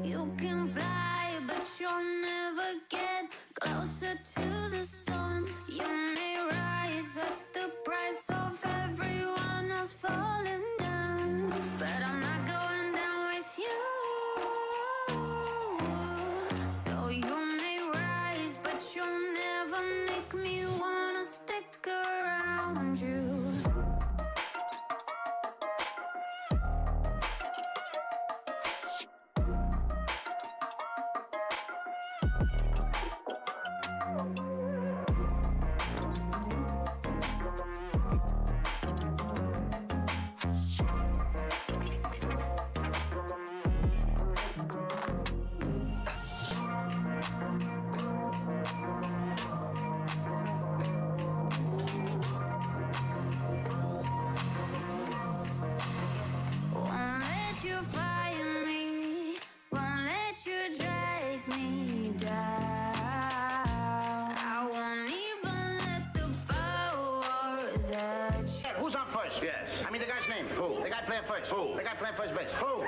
You can fly, but you'll never get closer to the sun. You may rise at the price of everyone else falling down, but I'm not going down with you. So you may rise, but you'll never make me wanna stick around you. Won't let you fire me, won't let you drag me down. I won't even let the power that you... Who's on first? Yes. I mean the guy's name. Who? The guy playing first. Who? The guy playing first base. Who?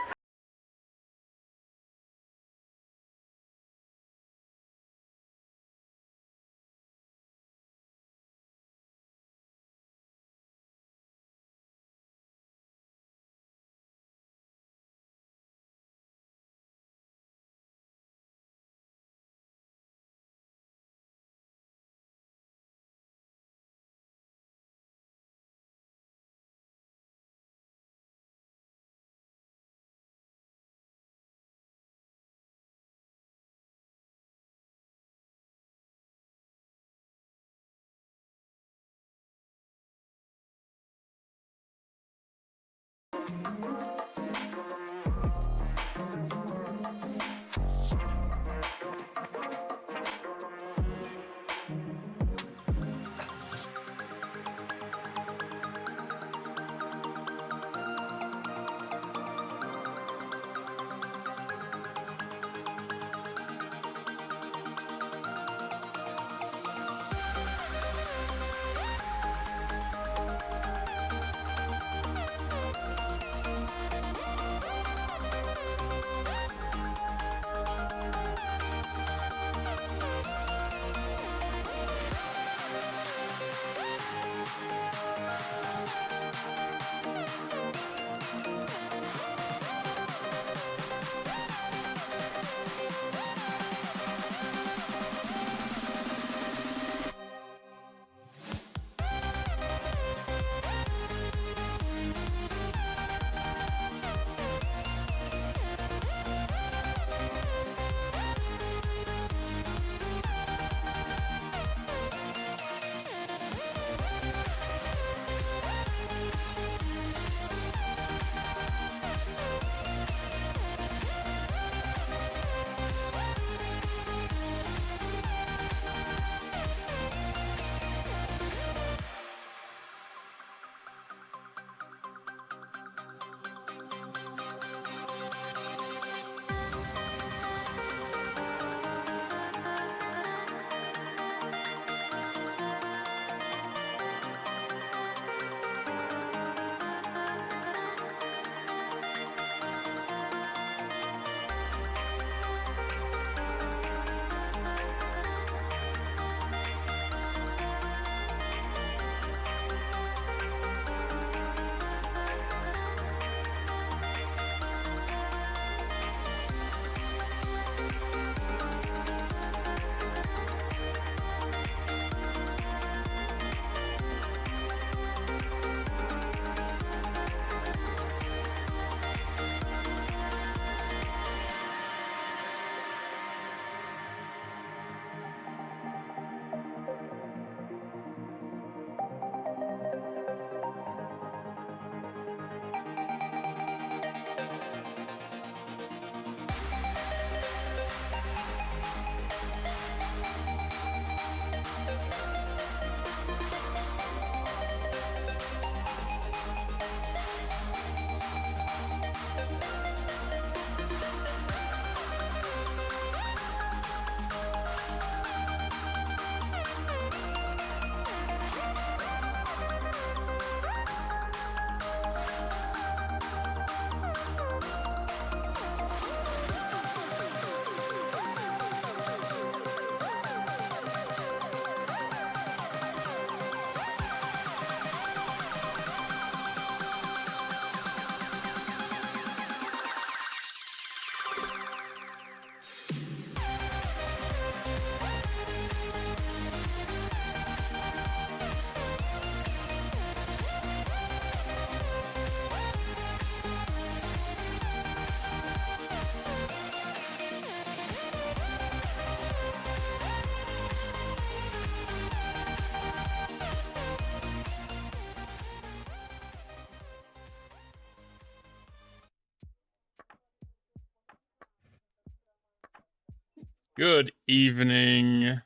Good evening.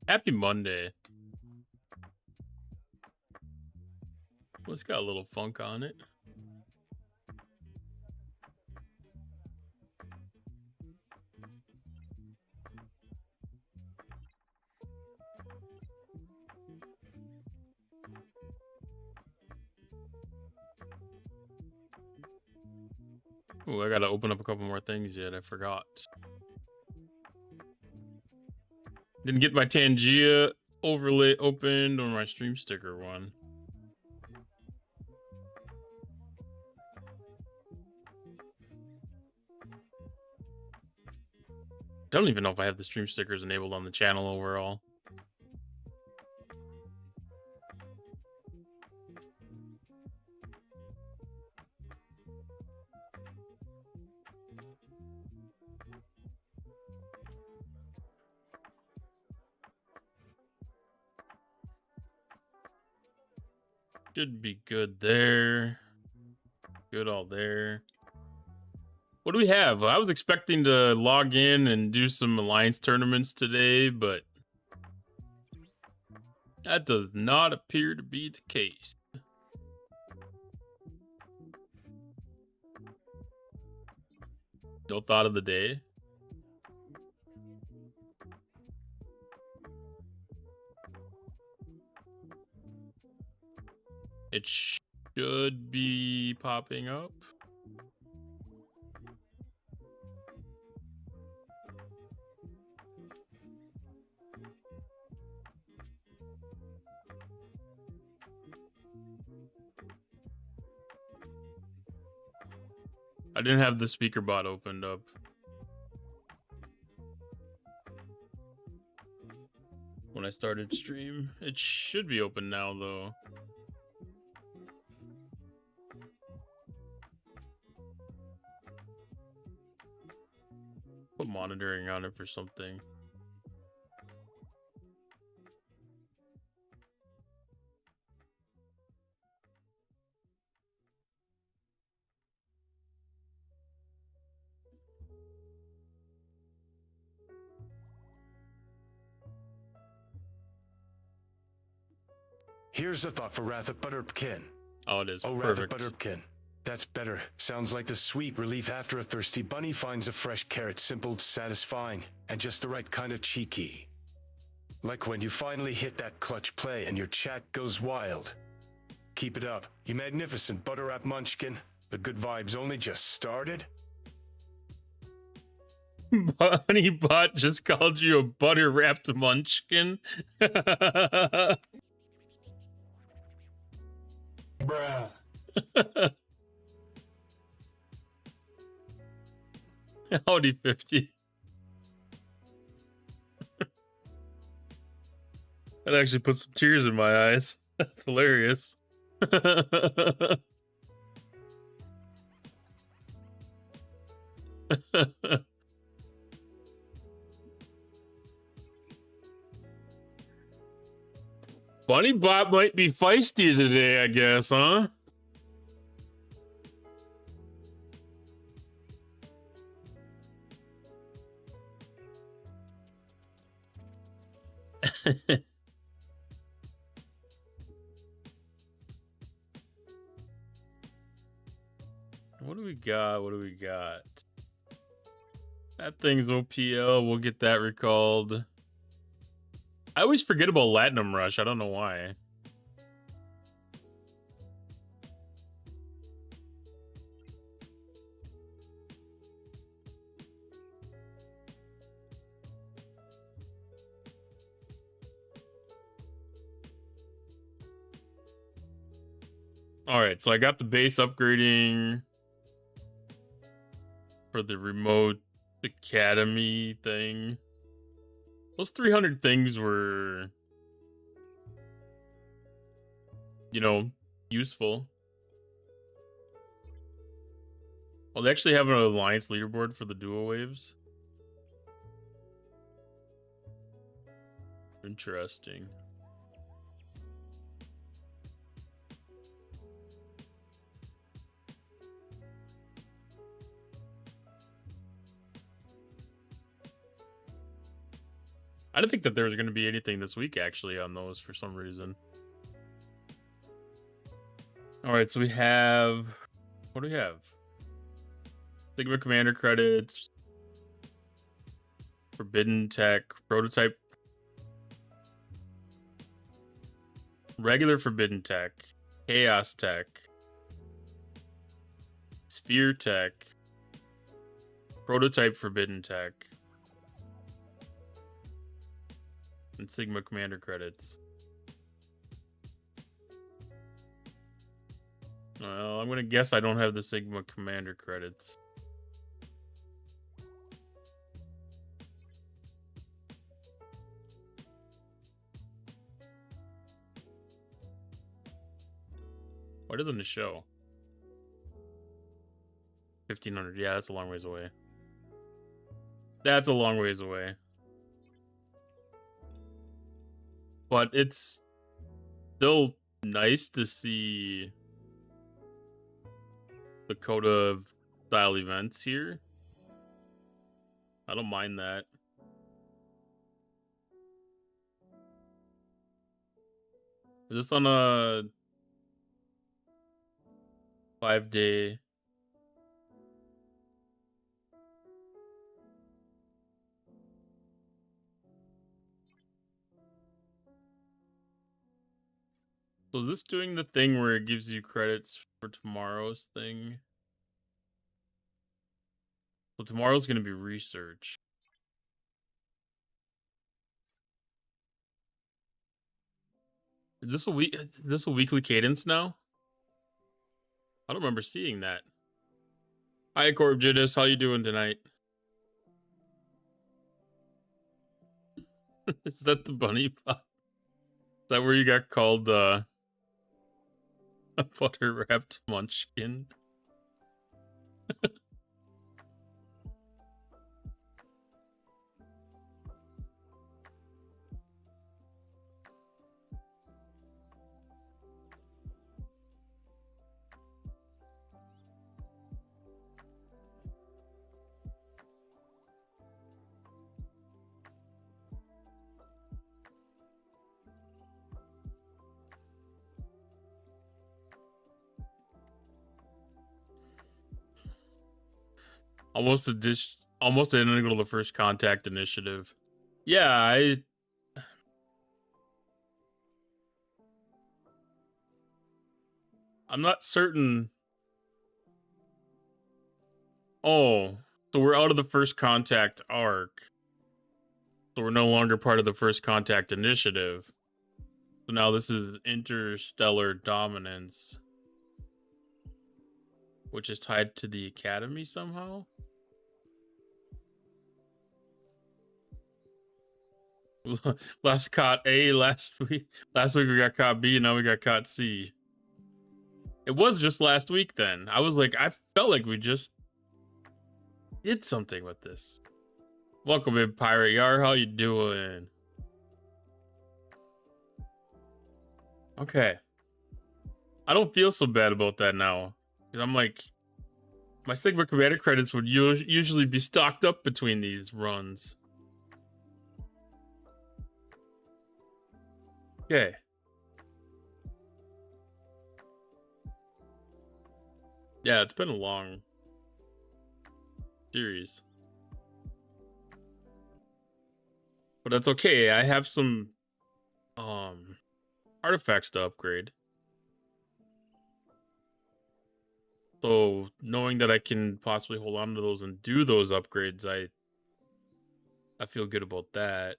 Happy Monday. Well, it's got a little funk on it. Oh, I gotta open up a couple more things yet. I forgot. Didn't get my Tangia overlay opened or my stream sticker one. I don't even know if I have the stream stickers enabled on the channel overall. Should be good there. Good all there. What do we have? I was expecting to log in and do some Alliance tournaments today, but that does not appear to be the case. No thought of the day. It should be popping up. I didn't have the speaker bot opened up. When I started stream. It should be open now, though. Put monitoring on it for something. Here's a thought for Rathap Butterpkin. Oh, it is. Oh, Perfect. Rathap Butterpkin. That's better. Sounds like the sweet relief after a thirsty bunny finds a fresh carrot, simple, satisfying, and just the right kind of cheeky. Like when you finally hit that clutch play and your chat goes wild. Keep it up, you magnificent Butterwrap Munchkin. The good vibes only just started. Bunny Bot just called you a butter wrapped munchkin. Bruh. Howdy 50. That actually put some tears in my eyes. That's hilarious. Bunny Bot might be feisty today, I guess, huh? What do we got? What do we got? That thing's OPL. We'll get that recalled. I always forget about Latinum Rush. I don't know why. All right, so I got the base upgrading for the remote academy thing. Those 300 things were, you know, useful. Well, they actually have an alliance leaderboard for the duo waves. Interesting. I didn't think that there was going to be anything this week actually on those for some reason. All right, so we have, what do we have? Sigma Commander credits, Forbidden Tech, Prototype, regular Forbidden Tech, Chaos Tech, Sphere Tech, Prototype Forbidden Tech, and Sigma Commander credits. Well, I'm gonna guess I don't have the Sigma Commander credits. Why doesn't it show? 1,500. Yeah, that's a long ways away. That's a long ways away. But it's still nice to see the Coda style events here. I don't mind that. Is this on a 5-day? So is this doing the thing where it gives you credits for tomorrow's thing? So tomorrow's going to be research. Is this a week? Is this a weekly cadence now? I don't remember seeing that. Hi, Corbjidus. How you doing tonight? Is that the bunny pot? Is that where you got called a butter wrapped munchkin? Almost identical to the First Contact initiative. Yeah, I'm not certain. Oh, so we're out of the First Contact arc. So we're no longer part of the First Contact initiative. So now this is Interstellar Dominance, which is tied to the Academy somehow. Last caught A last week. Last week we got caught B, and now we got caught C. It was just last week then. I was like, I felt like we just did something with this. Welcome in, Pirate Yar. How you doing? Okay. I don't feel so bad about that now. Because I'm like, my Sigma Commander credits would usually be stocked up between these runs. Okay. Yeah, it's been a long series. But that's okay. I have some artifacts to upgrade. So knowing that I can possibly hold on to those and do those upgrades, I feel good about that.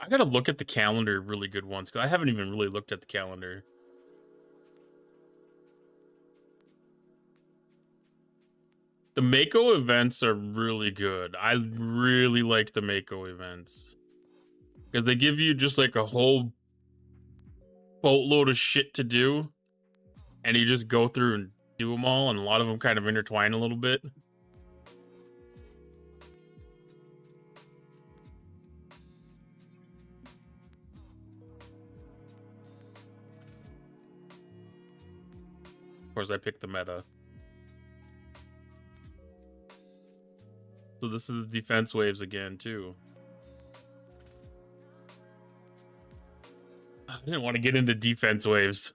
I gotta look at the calendar really good once, because I haven't even really looked at the calendar. The Mako events are really good. I really like the Mako events. Because they give you just like a whole boatload of shit to do. And you just go through and do them all. And a lot of them kind of intertwine a little bit. Of course, I picked the meta. So this is defense waves again too. I didn't want to get into defense waves.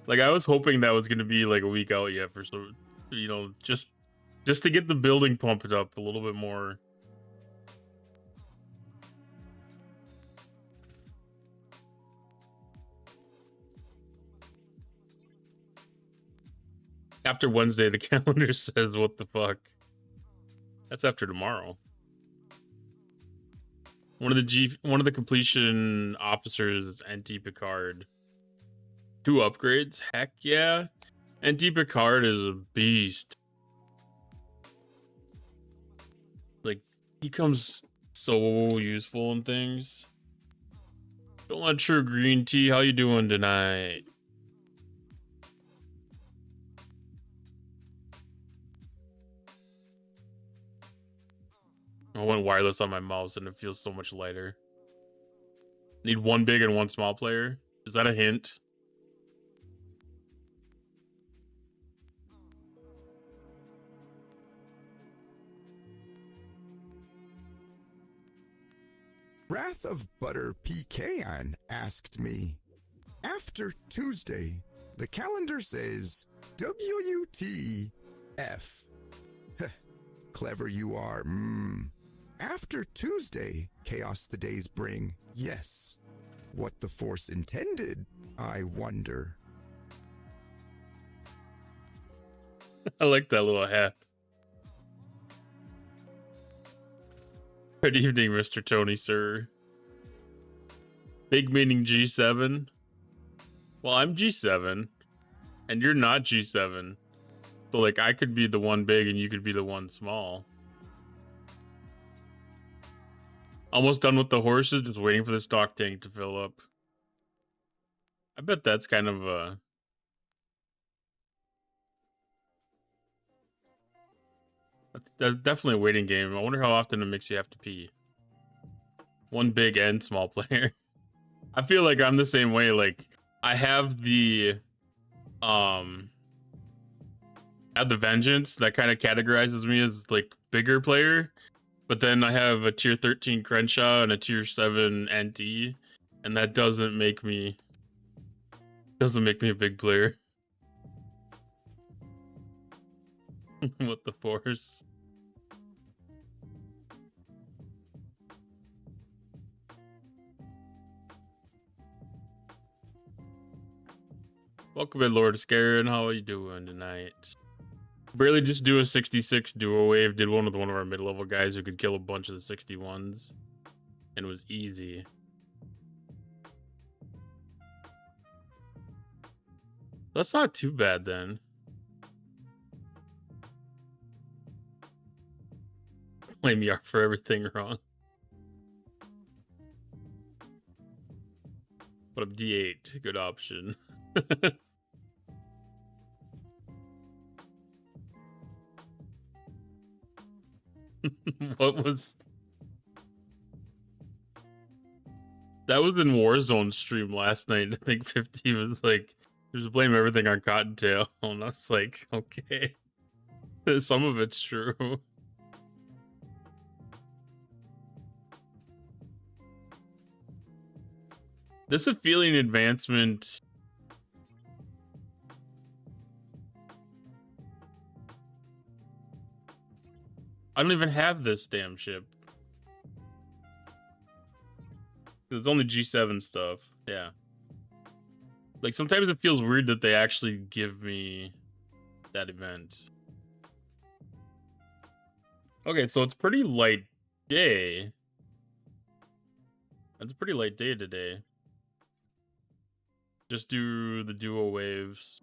Like I was hoping that was going to be like a week out yet for some, you know, just to get the building pumped up a little bit more. After Wednesday, the calendar says, what the fuck? That's after tomorrow. One of the completion officers is NT Picard. 2 upgrades? Heck yeah. NT Picard is a beast. Like, he comes so useful in things. Don't let True Green Tea, how you doing tonight? I went wireless on my mouse and it feels so much lighter. Need 1 big and 1 small player. Is that a hint? Wrath of Butter Pecan asked me, after Tuesday, the calendar says WTF. Clever you are, After Tuesday, chaos the days bring, yes. What the Force intended, I wonder. I like that little hat. Good evening, Mr. Tony, sir. Big meaning G7? Well, I'm G7, and you're not G7. So, like, I could be the 1 big and you could be the 1 small. Almost done with the horses, just waiting for the stock tank to fill up. I bet that's kind of a... That's definitely a waiting game. I wonder how often it makes you have to pee. 1 big and small player. I feel like I'm the same way. Like, I have the Vengeance that kind of categorizes me as like bigger player, but then I have a tier 13 Crenshaw and a tier 7 NT, and that doesn't make me a big player. What the Force? Welcome in, Lord Scarin. How are you doing tonight? Barely just do a 66 duo wave. Did one with one of our mid-level guys who could kill a bunch of the 61s. And it was easy. That's not too bad then. Blame Yark for everything wrong. But up D8, good option. What was... That was in Warzone stream last night. I think 50 was like, just blame everything on Cottontail. And I was like, okay. Some of it's true. This is a feeling advancement. I don't even have this damn ship. It's only G7 stuff. Yeah. Like, sometimes it feels weird that they actually give me that event. Okay, so it's pretty light day. It's a pretty light day today. Just do the duo waves.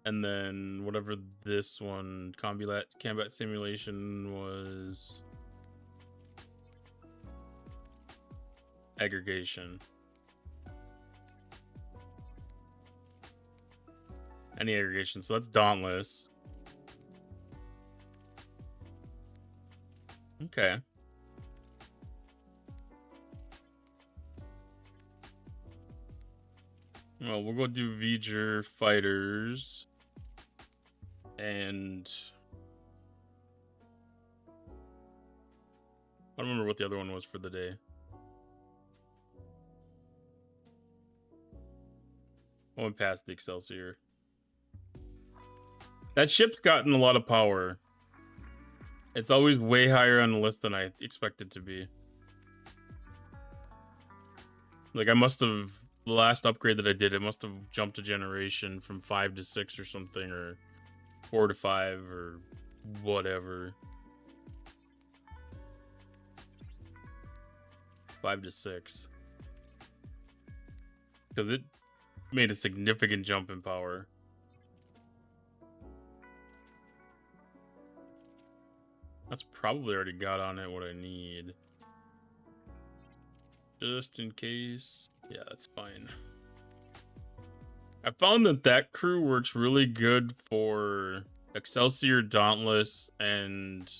And then whatever this one, combat simulation was, aggregation. Any aggregation, so that's Dauntless. Okay. Well, we'll go do V'ger fighters. And I don't remember what the other one was for the day. I went past the Excelsior. That ship's gotten a lot of power. It's always way higher on the list than I expected to be. Like, I must have, the last upgrade that I did, it must have jumped a generation from 5 to 6 or something, or 4 to 5, or whatever. 5 to 6. Because it made a significant jump in power. That's probably already got on it what I need. Just in case. Yeah, that's fine. I found that that crew works really good for Excelsior, Dauntless, and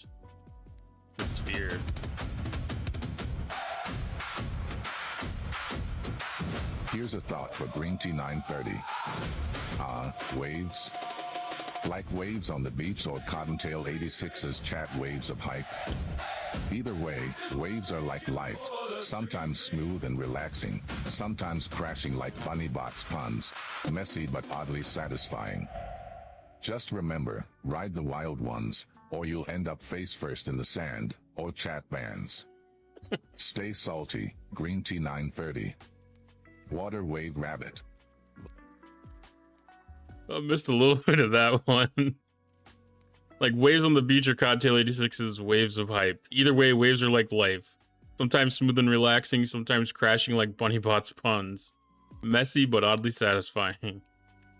the Sphere. Here's a thought for Green Tea 930. Waves. Like waves on the beach or Cottontail 86's chat waves of hype. Either way, waves are like life, sometimes smooth and relaxing, sometimes crashing like bunny box puns, messy but oddly satisfying. Just remember, ride the wild ones, or you'll end up face first in the sand, or chat bans. Stay salty, Green Tea 930. Water Wave Rabbit. I missed a little bit of that one. Like, waves on the beach or Cottontail 86's waves of hype. Either way, waves are like life. Sometimes smooth and relaxing, sometimes crashing like bunny bots puns. Messy but oddly satisfying.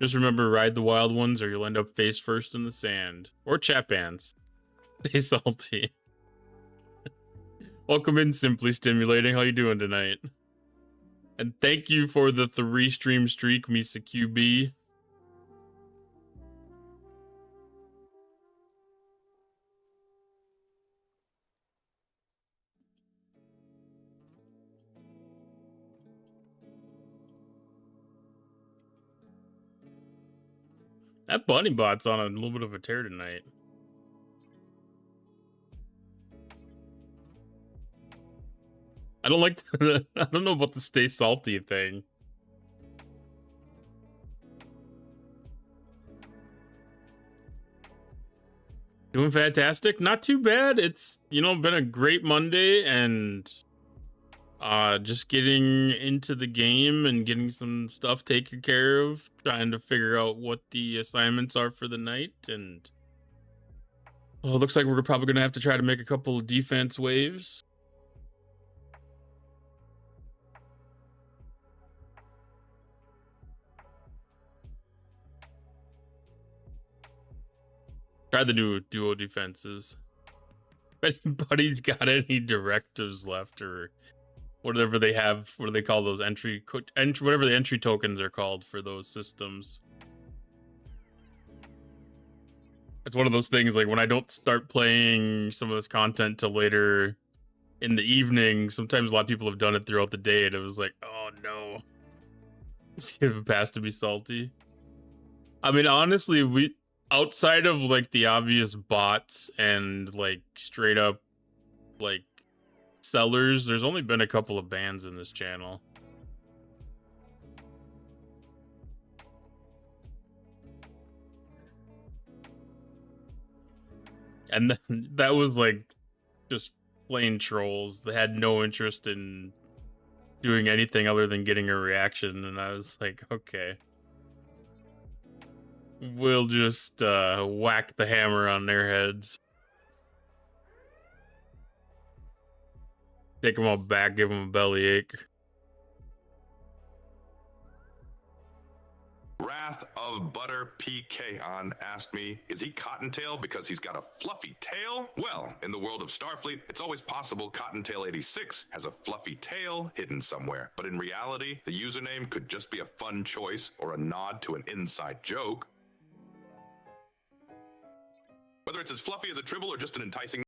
Just remember, ride the wild ones or you'll end up face first in the sand. Or chat bands. Stay salty. Welcome in, Simply Stimulating. How you doing tonight? And thank you for the 3 stream streak, Misa QB. That bunny bot's on a little bit of a tear tonight. I don't like the, I don't know about the stay salty thing. Doing fantastic. Not too bad. It's, you know, been a great Monday, and just getting into the game and getting some stuff taken care of, trying to figure out what the assignments are for the night. And well, it looks like we're probably gonna have to try to make a couple of defense waves. Try the new duo defenses. If anybody's got any directives left, or whatever they have, what do they call those whatever the entry tokens are called for those systems. It's one of those things, like when I don't start playing some of this content till later in the evening, sometimes a lot of people have done it throughout the day, and it was like, oh no. Let's give it past to be salty. I mean, honestly, outside of like the obvious bots and like straight up like sellers, there's only been a couple of bans in this channel. And that was like just plain trolls. They had no interest in doing anything other than getting a reaction, and I was like, okay. We'll just whack the hammer on their heads. Take them all back, give them a bellyache. Wrath of Butter PK asked me, is he Cottontail because he's got a fluffy tail? Well, in the world of Starfleet, it's always possible Cottontail 86 has a fluffy tail hidden somewhere. But in reality, the username could just be a fun choice or a nod to an inside joke. Whether it's as fluffy as a tribble or just an enticing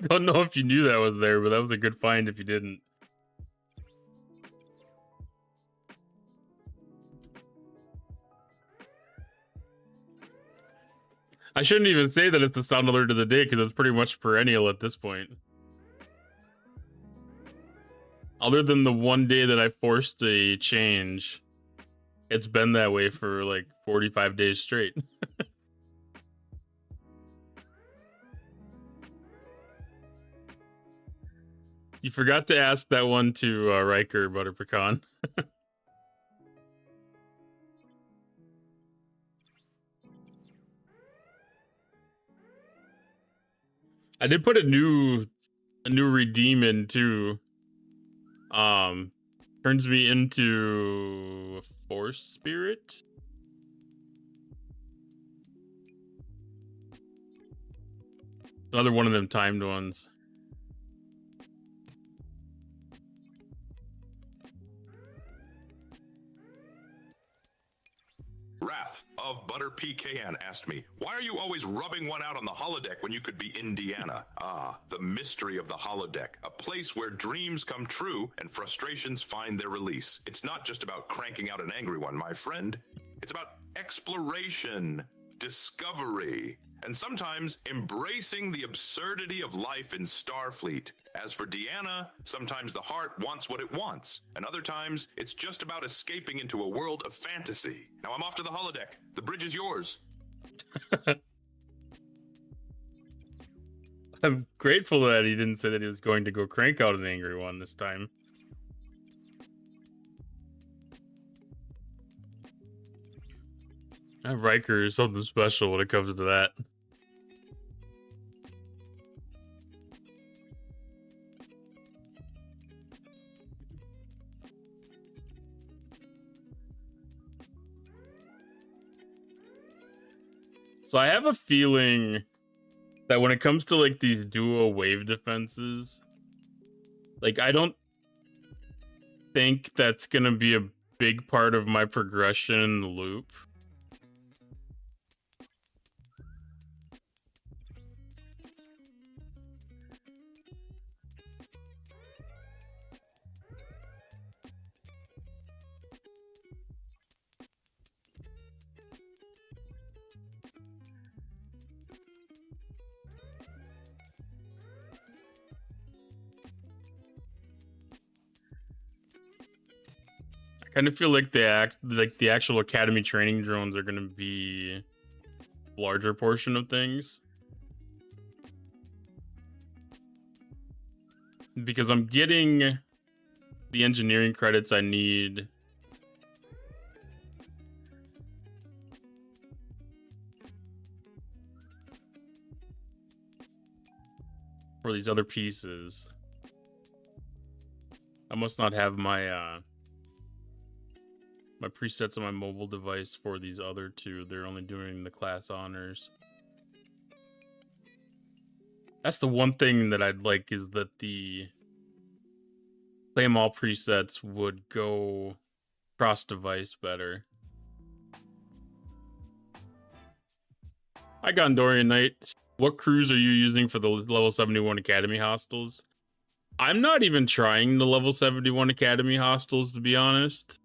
Don't know if you knew that was there, but that was a good find if you didn't. I shouldn't even say that it's the sound alert of the day because it's pretty much perennial at this point. Other than the one day that I forced a change, it's been that way for like 45 days straight. You forgot to ask that one to Riker, Butter Pecan. I did put a new redeem in too. Turns me into a Force Spirit. Another one of them timed ones. Wrath of Butter PKN asked me, why are you always rubbing one out on the holodeck when you could be Indiana? Ah, the mystery of the holodeck, a place where dreams come true and frustrations find their release. It's not just about cranking out an angry one, my friend. It's about exploration, discovery, and sometimes embracing the absurdity of life in Starfleet. As for Deanna, sometimes the heart wants what it wants, and other times it's just about escaping into a world of fantasy. Now I'm off to the holodeck. The bridge is yours. I'm grateful that he didn't say that he was going to go crank out an angry one this time. Riker is something special when it comes to that. So I have a feeling that when it comes to like these dual wave defenses, like I don't think that's gonna be a big part of my progression in the loop. I kind of feel like the actual academy training drones are gonna be a larger portion of things. Because I'm getting the engineering credits I need for these other pieces. I must not have my my presets on my mobile device for these other two. They're only doing the class honors. That's the one thing that I'd like, is that the Play 'em all presets would go cross-device better. Hi, Gondorian Knight. What crews are you using for the level 71 Academy hostels? I'm not even trying the level 71 Academy hostels, to be honest.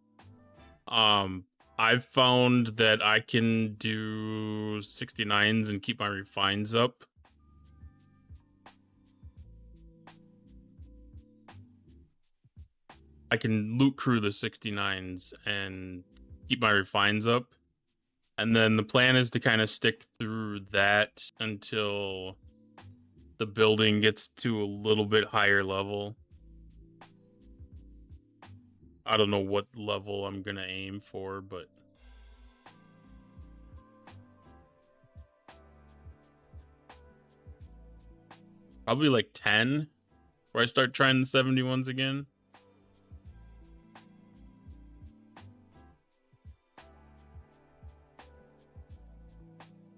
I've found that I can do 69s and keep my refines up. I can loot crew the 69s and keep my refines up. And then the plan is to kind of stick through that until the building gets to a little bit higher level. I don't know what level I'm going to aim for, but probably like 10, where I start trying the 71s again.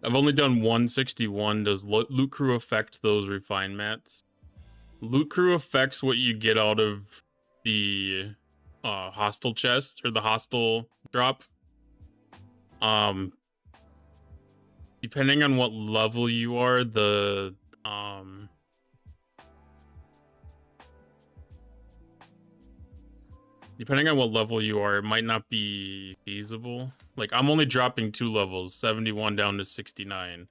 I've only done 161. Does Loot Crew affect those refine mats? Loot Crew affects what you get out of the hostile chest, or the hostile drop. Depending on what level you are, the Depending on what level you are, it might not be feasible. Like, I'm only dropping 2 levels, 71 down to 69.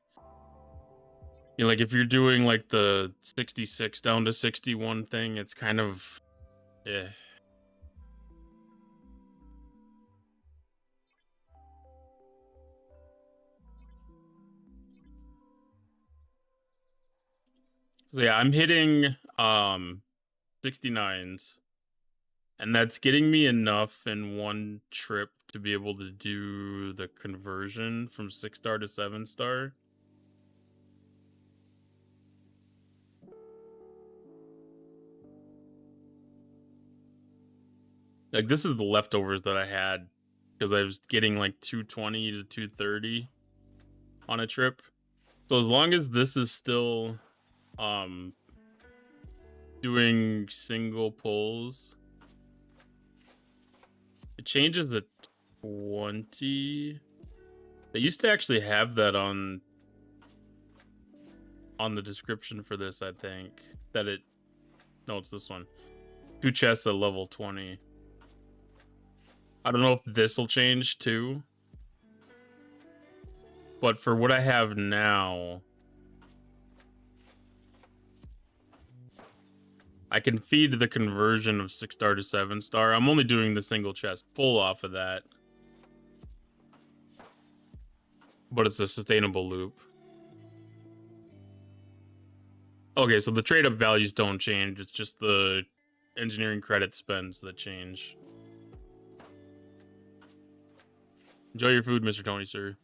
You know, like, if you're doing, like, the 66 down to 61 thing, it's kind of... eh. So, yeah, I'm hitting, 69s. And that's getting me enough in one trip to be able to do the conversion from 6-star to 7-star. Like, this is the leftovers that I had because I was getting like 220 to 230 on a trip. So as long as this is still doing single pulls, it changes at 20. They used to actually have that on the description for this, I think. That it... No, it's this one. 2 chests at level 20. I don't know if this will change too. But for what I have now, I can feed the conversion of 6-star to 7-star. I'm only doing the single chest pull off of that. But it's a sustainable loop. Okay, so the trade-up values don't change. It's just the engineering credit spends that change. Enjoy your food, Mr. Tony, sir.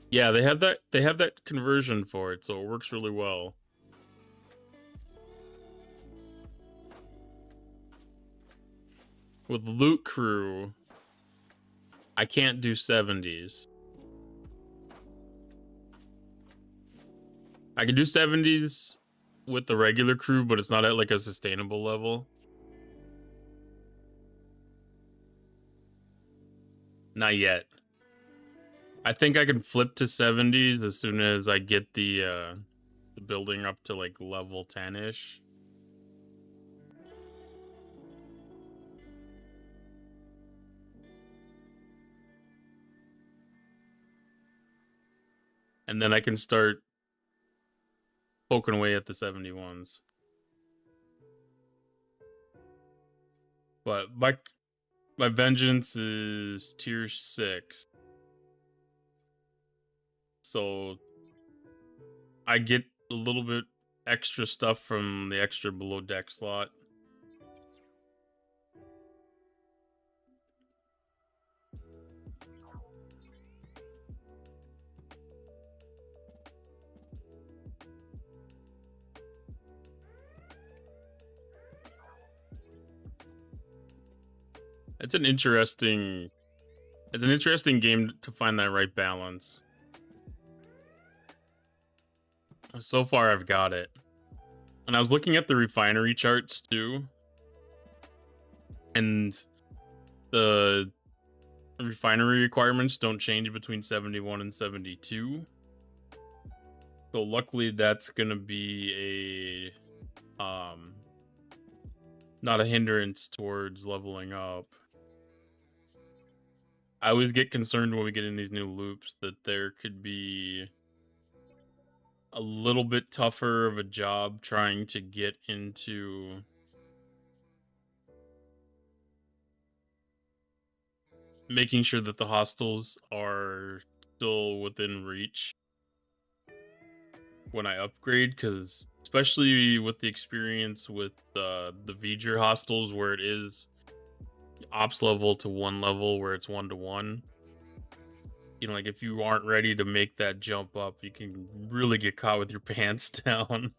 Yeah, they have that conversion for it, so it works really well. With Loot Crew, I can't do 70s. I can do 70s with the regular crew, but it's not at like a sustainable level. Not yet. I think I can flip to 70s as soon as I get the building up to like level 10-ish. And then I can start poking away at the 71s. But my vengeance is tier 6. So I get a little bit extra stuff from the extra below deck slot. It's an interesting game to find that right balance. So far, I've got it. And I was looking at the refinery charts too. And the refinery requirements don't change between 71 and 72. So luckily that's going to be a not a hindrance towards leveling up. I always get concerned when we get in these new loops that there could be a little bit tougher of a job trying to get into making sure that the hostels are still within reach when I upgrade, because especially with the experience with the V'ger hostels where it is ops level to 1 level where it's 1-to-1. You know, like if you aren't ready to make that jump up, you can really get caught with your pants down.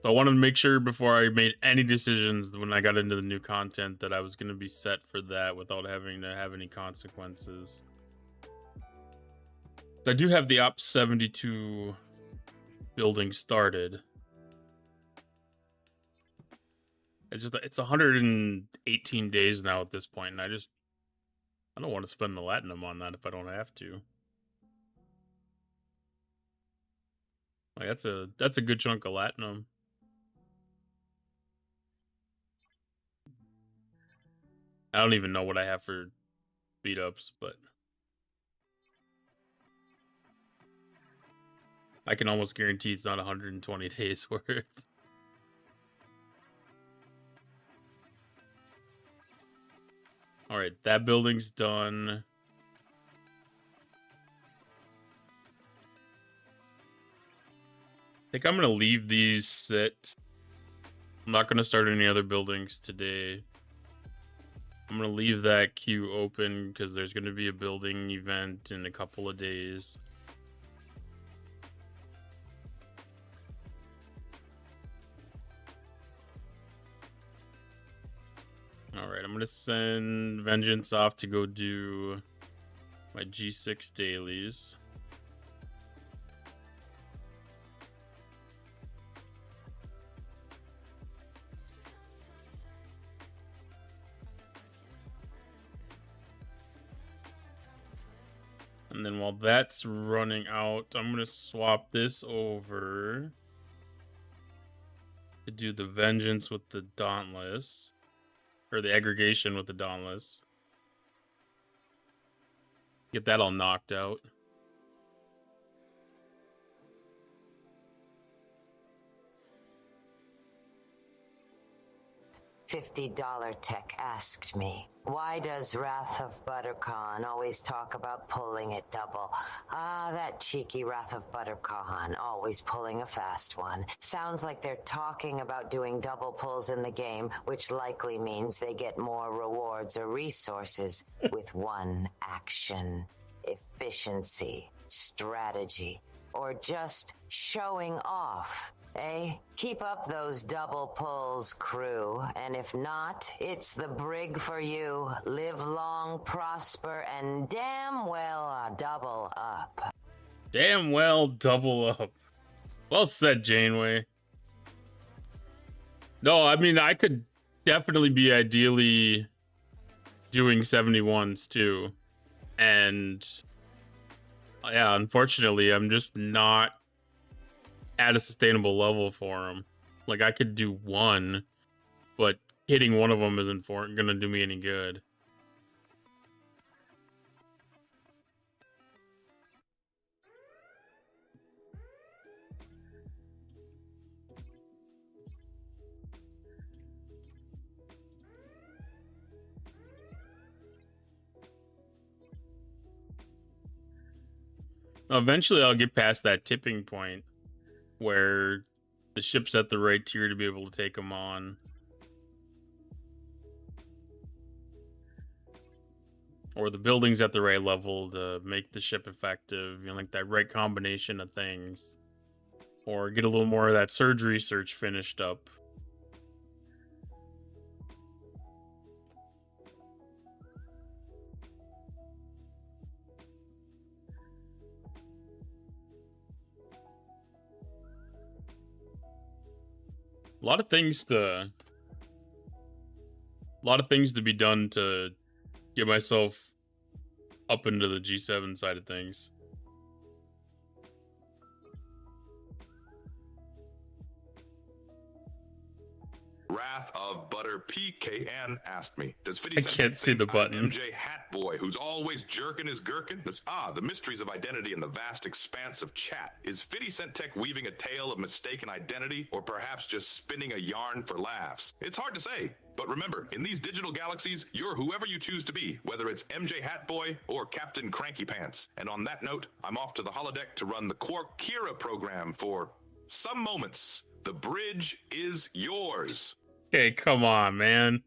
So I wanted to make sure before I made any decisions when I got into the new content that I was going to be set for that without having to have any consequences. So I do have the Ops 72 building started. It's 118 days now at this point, and I don't want to spend the latinum on that if I don't have to. Like that's a good chunk of latinum. I don't even know what I have for beat ups, but I can almost guarantee it's not 120 days worth. All right, that building's done. I think I'm gonna leave these sit. I'm not gonna start any other buildings today. I'm gonna leave that queue open because there's gonna be a building event in a couple of days. All right, I'm gonna send Vengeance off to go do my G6 dailies. And then while that's running out, I'm going to swap this over to do the Vengeance with the Dauntless. Or the Aggregation with the Dauntless. Get that all knocked out. $50 Tech asked me, why does Wrath of Buttercon always talk about pulling it double? Ah, that cheeky Wrath of Buttercon, always pulling a fast one. Sounds like they're talking about doing double pulls in the game, which likely means they get more rewards or resources with one action. Efficiency, strategy, or just showing off. Eh? Keep up those double pulls, crew. And if not, it's the brig for you. Live long, prosper, and damn well double up. Damn well double up. Well said, Janeway. No, I mean, I could definitely be ideally doing 71s too. And yeah, unfortunately, I'm just not at a sustainable level for them. Like, I could do one, but hitting one of them isn't gonna do me any good. Eventually, I'll get past that tipping point where the ship's at the right tier to be able to take them on. Or the building's at the right level to make the ship effective, you know, like that right combination of things. Or get a little more of that surge research finished up. A lot of things to be done to get myself up into the G7 side of things. Wrath of Butter PKN asked me, does 50 I Cent can't see think the button. I'm MJ Hat Boy, who's always jerking his gherkin? The mysteries of identity in the vast expanse of chat. Is 50 Cent Tech weaving a tale of mistaken identity, or perhaps just spinning a yarn for laughs? It's hard to say. But remember, in these digital galaxies, you're whoever you choose to be, whether it's MJ Hat Boy or Captain Cranky Pants. And on that note, I'm off to the holodeck to run the Quark Kira program for some moments. The bridge is yours. Okay, come on, man.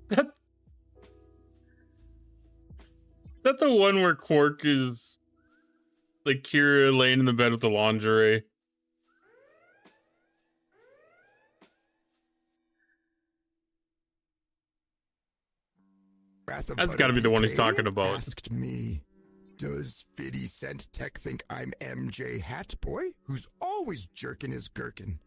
That the one where Quark is like Kira laying in the bed with the lingerie? Wrath of That's Butter got to be the one he's PK talking about. asked me, does 50 Cent Tech think I'm MJ Hatboy, who's always jerking his gherkin?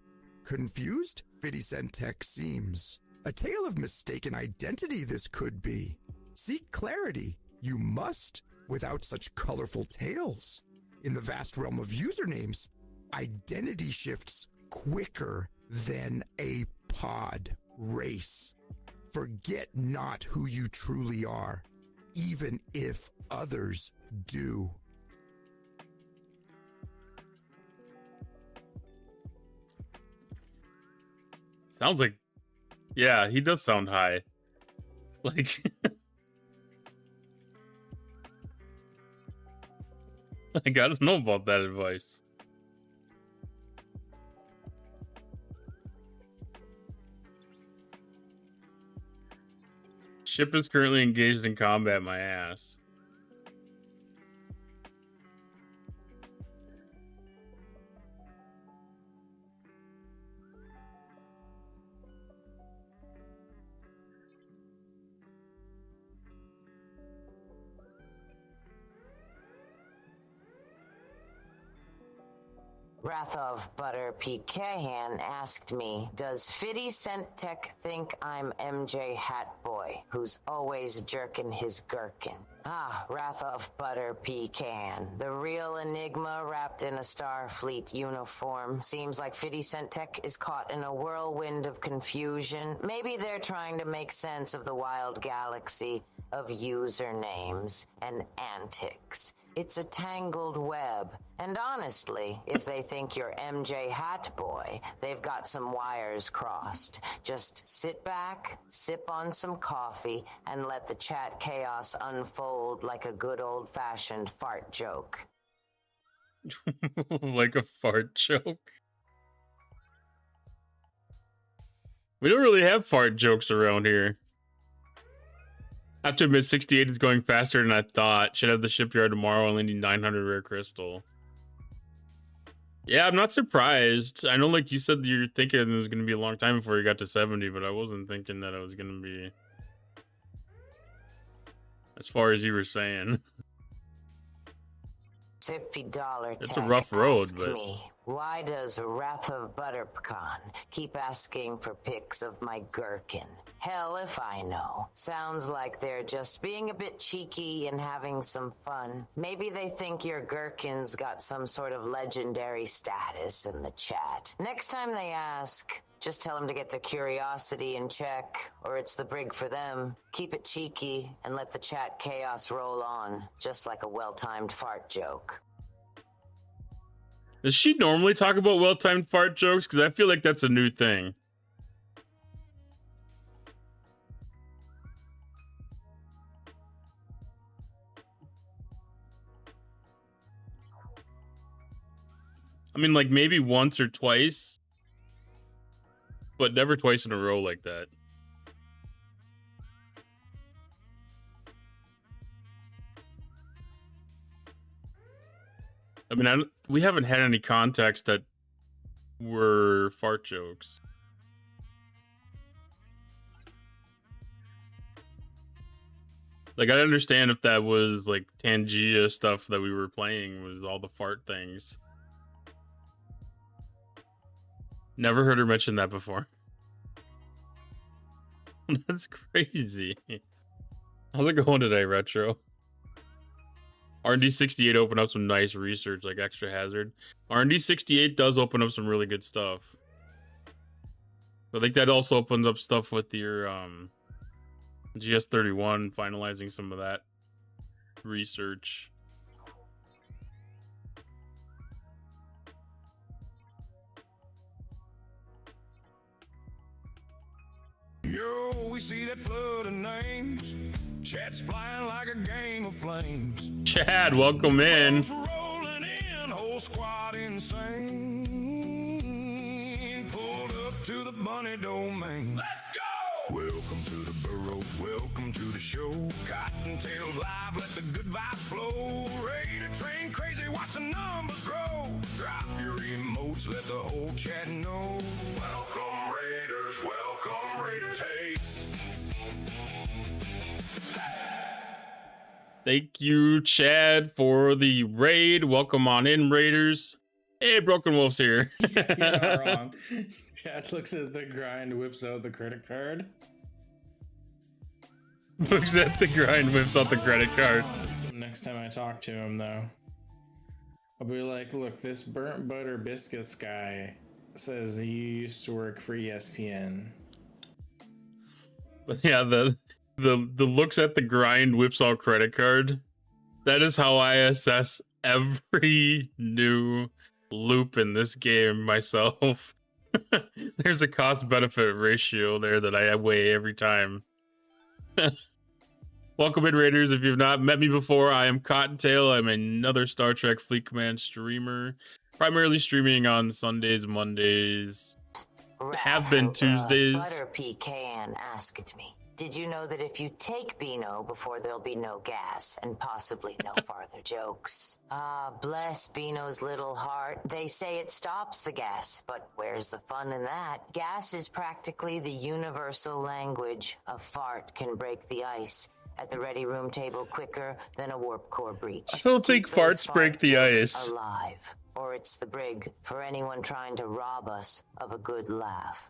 Confused? 50 Cent Tech seems. A tale of mistaken identity this could be. Seek clarity. You must, without such colorful tales. In the vast realm of usernames, identity shifts quicker than a pod race. Forget not who you truly are, even if others do. Sounds like, yeah, he does sound high. Like, I gotta know about that advice. Ship is currently engaged in combat, my ass. Wrath of Butter PK asked me, does 50 Cent Tech think I'm MJ Hatboy, who's always jerking his gherkin? Ah, Wrath of Butter Pecan, the real enigma wrapped in a Starfleet uniform. Seems like 50 Cent Tech is caught in a whirlwind of confusion. Maybe they're trying to make sense of the wild galaxy of usernames and antics. It's a tangled web. And honestly, if they think you're MJ Hatboy, they've got some wires crossed. Just sit back, sip on some coffee, and let the chat chaos unfold like a good old-fashioned fart joke. Like a fart joke. We don't really have fart jokes around here. I have to admit, 68 is going faster than I thought. Should have the shipyard tomorrow, only need 900 rare crystal. Yeah, I'm not surprised. I know, like you said, you're thinking it was going to be a long time before you got to 70, but I wasn't thinking that it was going to be as far as you were saying. $50 It's a rough road, but me, why does Wrath of Butterpecan keep asking for pics of my gherkin? Hell if I know. Sounds like they're just being a bit cheeky and having some fun. Maybe they think your gherkin's got some sort of legendary status in the chat. Next time they ask, just tell them to get their curiosity in check, or it's the brig for them. Keep it cheeky and let the chat chaos roll on, just like a well-timed fart joke. does she normally talk about well-timed fart jokes? Because I feel like that's a new thing. I mean, like, maybe once or twice, but never twice in a row like that. I mean, we haven't had any context that were fart jokes. Like, I'd understand if that was, like, Tangia stuff that we were playing was all the fart things. Never heard her mention that before. That's crazy. How's it going today, Retro? R&D 68 opened up some nice research, like Extra Hazard. R&D 68 does open up some really good stuff. I think that also opens up stuff with your GS31, finalizing some of that research. Yo, we see that flood of names. Chat's flying like a game of flames. Chad, welcome in. Folks rolling in, whole squad insane. Pulled up to the bunny domain. Let's go! Welcome to the burrow, welcome to the show. Cottontails live, let the good vibes flow. Ready to train crazy, watch the numbers grow. Drop your emotes, let the whole chat know. Welcome Raiders, hey. Hey! Thank you, Chad, for the raid. Welcome on in, Raiders. Hey, Broken Wolf's here. You're not wrong. Chad looks at the grind, whips out the credit card. Looks at the grind, whips out the credit card. Next time I talk to him, though, I'll be like, look, this burnt butter biscuits guy says he used to work for ESPN. But yeah, the looks at the grind, whips out credit card. That is how I assess every new loop in this game myself. There's a cost benefit ratio there that I weigh every time. Welcome in, Raiders. If you've not met me before, I am Cottontail. I'm another Star Trek Fleet Command streamer, primarily streaming on Sundays, Mondays, have been Tuesdays. Butter Pecan asked me, did you know that if you take Beano before there'll be no gas and possibly no farther jokes? Ah, bless Beano's little heart. They say it stops the gas, but where's the fun in that? Gas is practically the universal language. A fart can break the ice at the ready room table quicker than a warp core breach. I don't think Keep those farts break the jokes ice. alive, or it's the brig for anyone trying to rob us of a good laugh.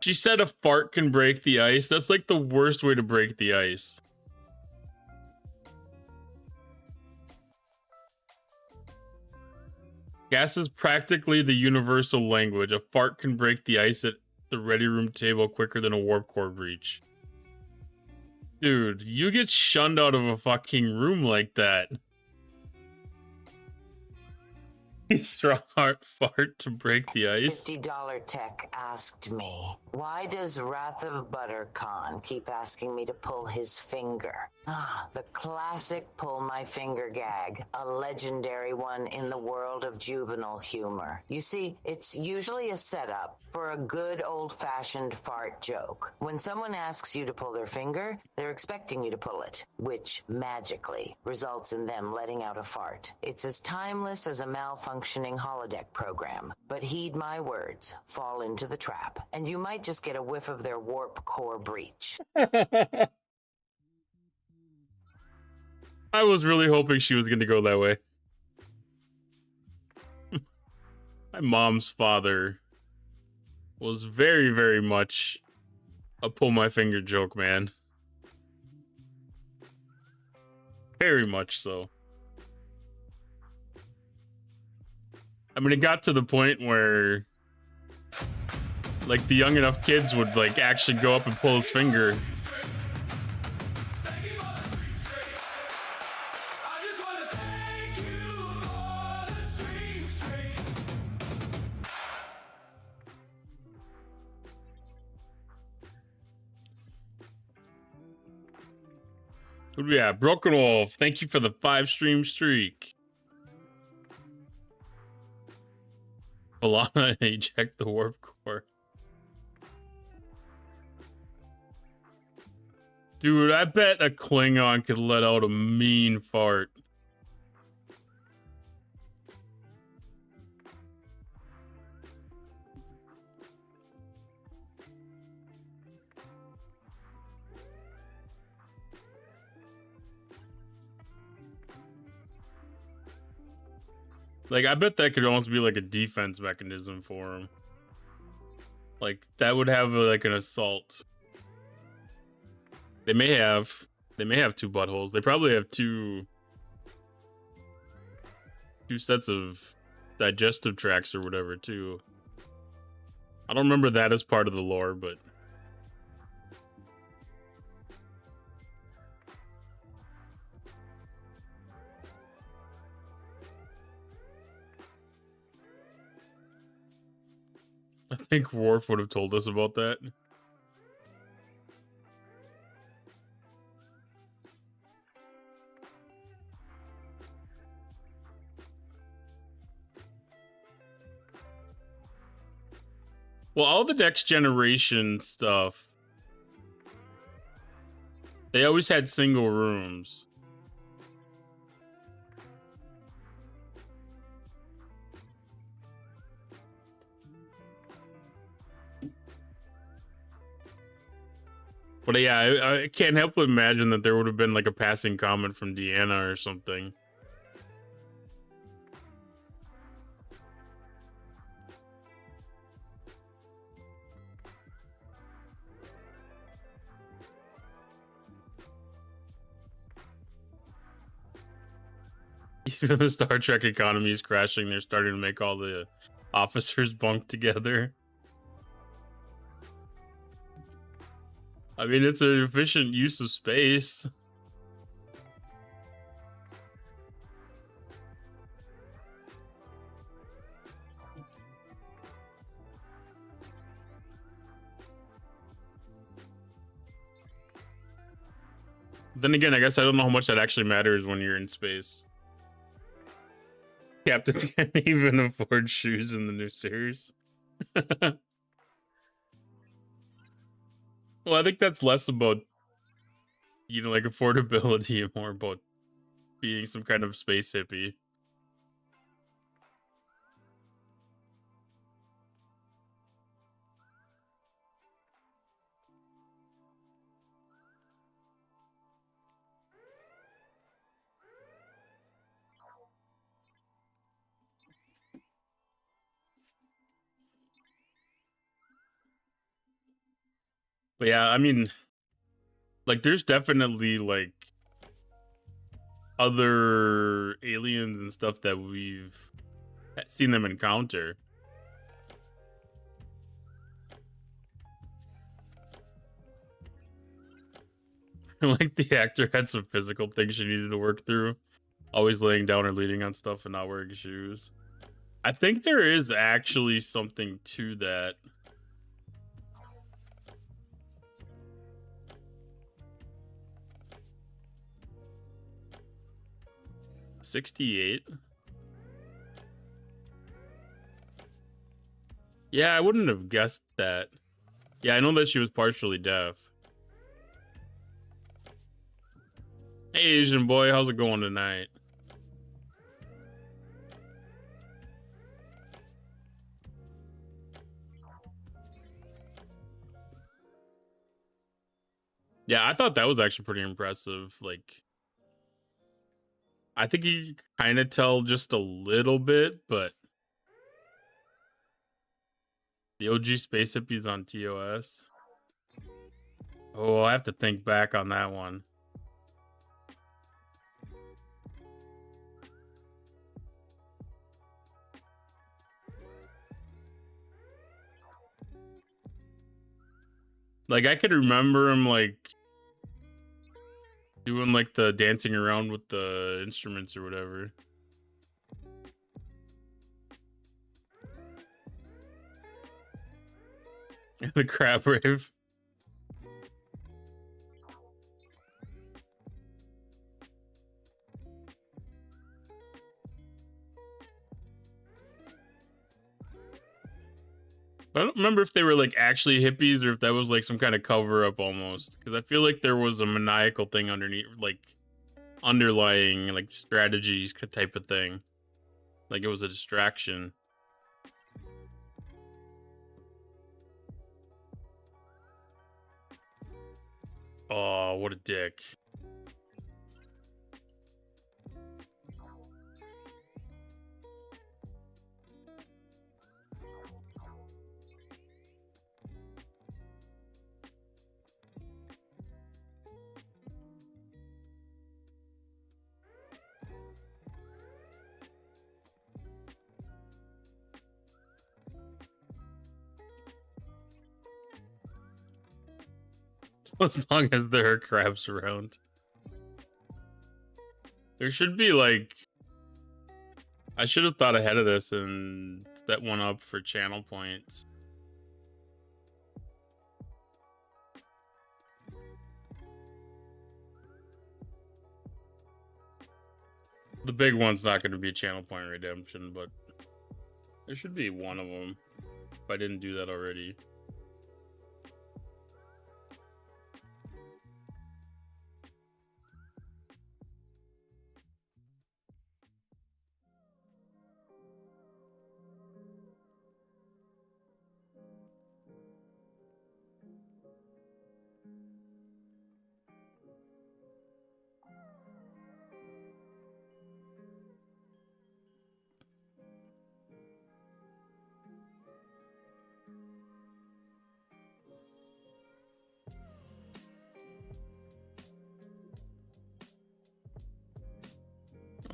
She said a fart can break the ice. That's like the worst way to break the ice. Gas is practically the universal language. A fart can break the ice at the ready room table quicker than a warp core breach. Dude, you get shunned out of a fucking room like that. Straw heart fart to break the ice. $50 Tech asked me, why does Wrath of Buttercon keep asking me to pull his finger? Ah, the classic pull my finger gag, a legendary one in the world of juvenile humor. You see, it's usually a setup for a good old-fashioned fart joke. When someone asks you to pull their finger, they're expecting you to pull it, which magically results in them letting out a fart. It's as timeless as a malfunctioning holodeck program. But heed my words, fall into the trap, and you might just get a whiff of their warp core breach. I was really hoping she was going to go that way. My mom's father was very, very much a pull my finger joke, man. Very much so. I mean, it got to the point where, like, the young enough kids would, like, actually go up and pull his finger. Who do we have? Broken Wolf, thank you for the 5-stream streak. Balana, eject the warp core. Dude, I bet a Klingon could let out a mean fart. Like, I bet that could almost be like a defense mechanism for him. Like, that would have like an assault. They may have 2 buttholes. They probably have two sets of digestive tracts or whatever too. I don't remember that as part of the lore, but I think Worf would have told us about that. Well, all the next generation stuff, they always had single rooms. But yeah, I can't help but imagine that there would have been like a passing comment from Deanna or something. Even the Star Trek economy is crashing. They're starting to make all the officers bunk together. I mean, it's an efficient use of space. Then again, I guess I don't know how much that actually matters when you're in space. Captains can't even afford shoes in the new series. Well, I think that's less about, you know, like affordability and more about being some kind of space hippie. But yeah, I mean, like, there's definitely like other aliens and stuff that we've seen them encounter. Like the actor had some physical things she needed to work through, always laying down or leaning on stuff and not wearing shoes. I think there is actually something to that. $68. Yeah, I wouldn't have guessed that. Yeah, I know that she was partially deaf. Hey, Asian boy, how's it going tonight? Yeah, I thought that was actually pretty impressive. Like, I think you kind of tell just a little bit, but the OG Space Hippies on TOS. Oh, I have to think back on that one. Like, I could remember him, like, doing, like, the dancing around with the instruments or whatever. The crab rave. I don't remember if they were like actually hippies or if that was like some kind of cover up almost. Because I feel like there was a maniacal thing underneath, like underlying like strategies type of thing. Like it was a distraction. Oh, what a dick. As long as there are crabs around. There should be like, I should have thought ahead of this and set one up for channel points. The big one's not going to be channel point redemption, but there should be one of them if I didn't do that already.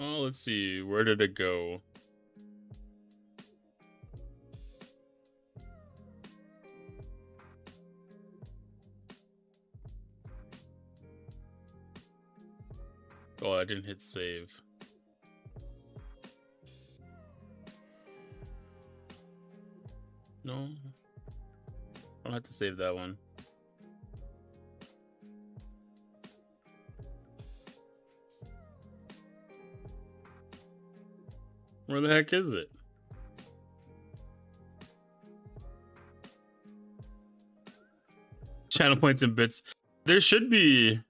Oh, let's see. Where did it go? Oh, I didn't hit save. No. I don't have to save that one. Where the heck is it? Channel points and bits. There should be...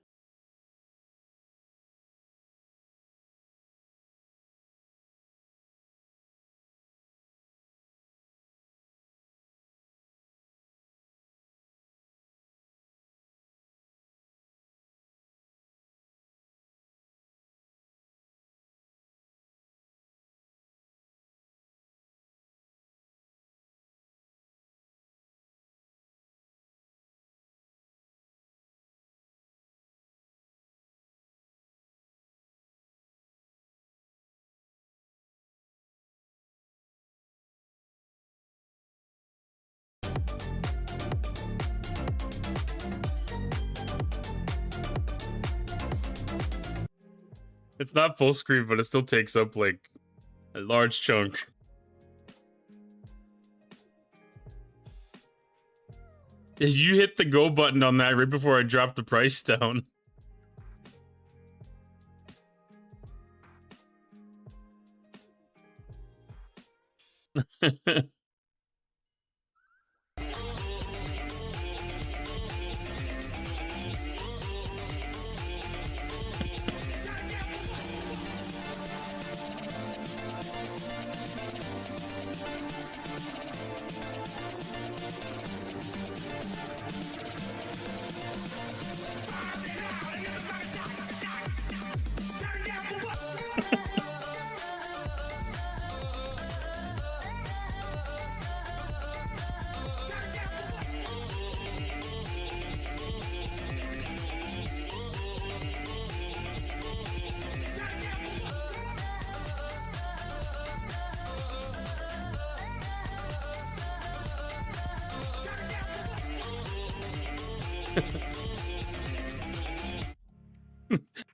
It's not full screen, but it still takes up like a large chunk. You hit the go button on that right before I dropped the price down.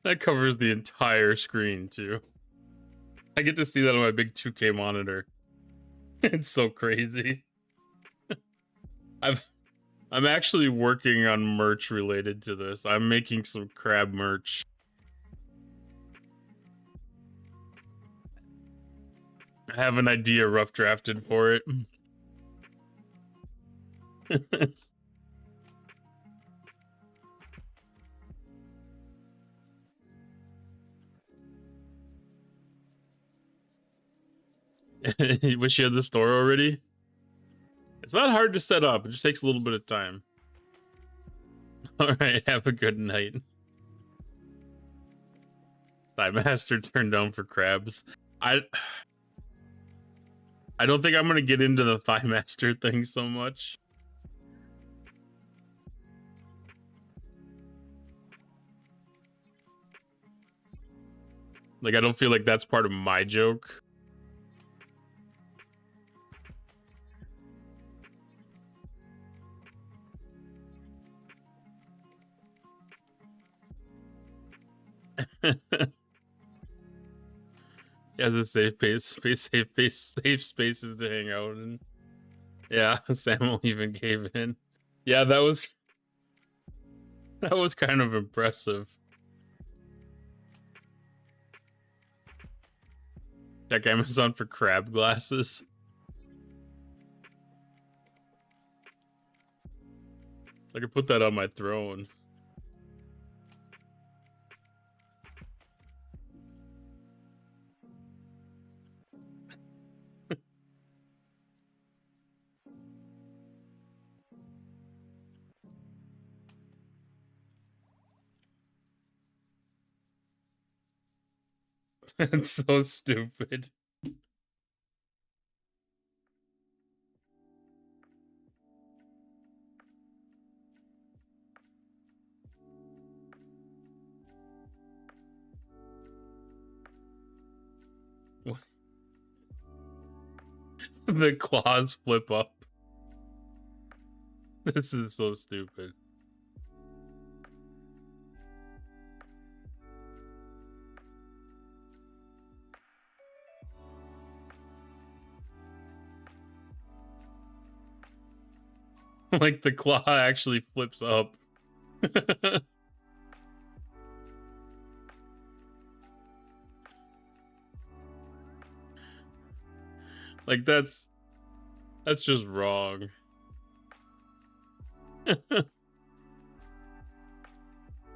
That covers the entire screen too. I get to see that on my big 2K monitor. It's so crazy. I'm actually working on merch related to this. I'm making some crab merch. I have an idea rough drafted for it. You wish you had the store already? It's not hard to set up. It just takes a little bit of time. All right, have a good night. Thigh Master turned down for crabs. I don't think I'm gonna get into the Thigh Master thing so much. Like, I don't feel like that's part of my joke. He has a safe safe spaces to hang out in. Yeah, Samuel even gave in. Yeah, that was kind of impressive. Check Amazon for crab glasses. I could put that on my throne. It's so stupid. The claws flip up. This is so stupid. Like the claw actually flips up. Like that's just wrong.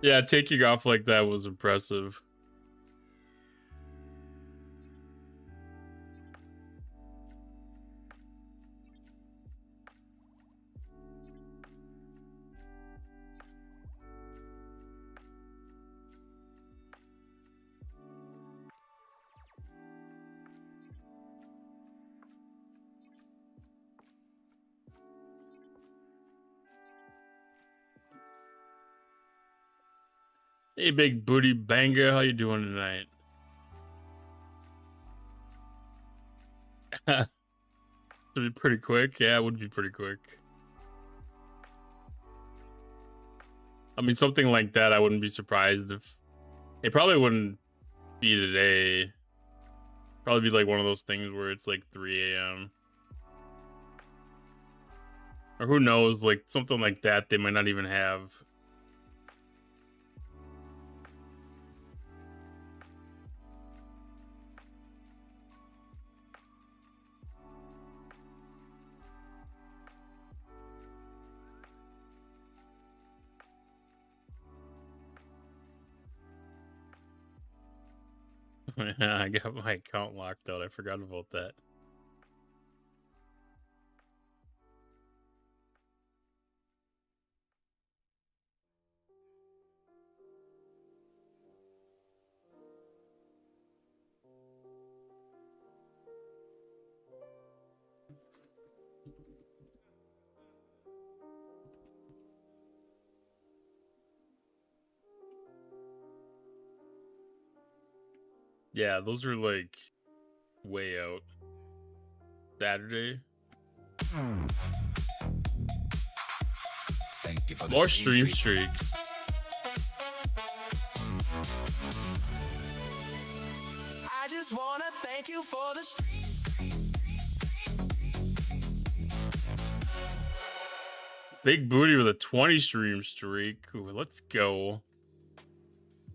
Yeah, taking off like that was impressive. Hey, big booty banger, how you doing tonight? It'd be pretty quick. Yeah, it would be pretty quick. I mean, something like that, I wouldn't be surprised if... It probably wouldn't be today. Probably be like one of those things where it's like 3 a.m. Or who knows, like something like that they might not even have. I got my account locked out. I forgot about that. Yeah, those are like way out. Saturday. Thank you for More stream streaks. I just wanna thank you for the Big booty with a 20 stream streak. Ooh, let's go.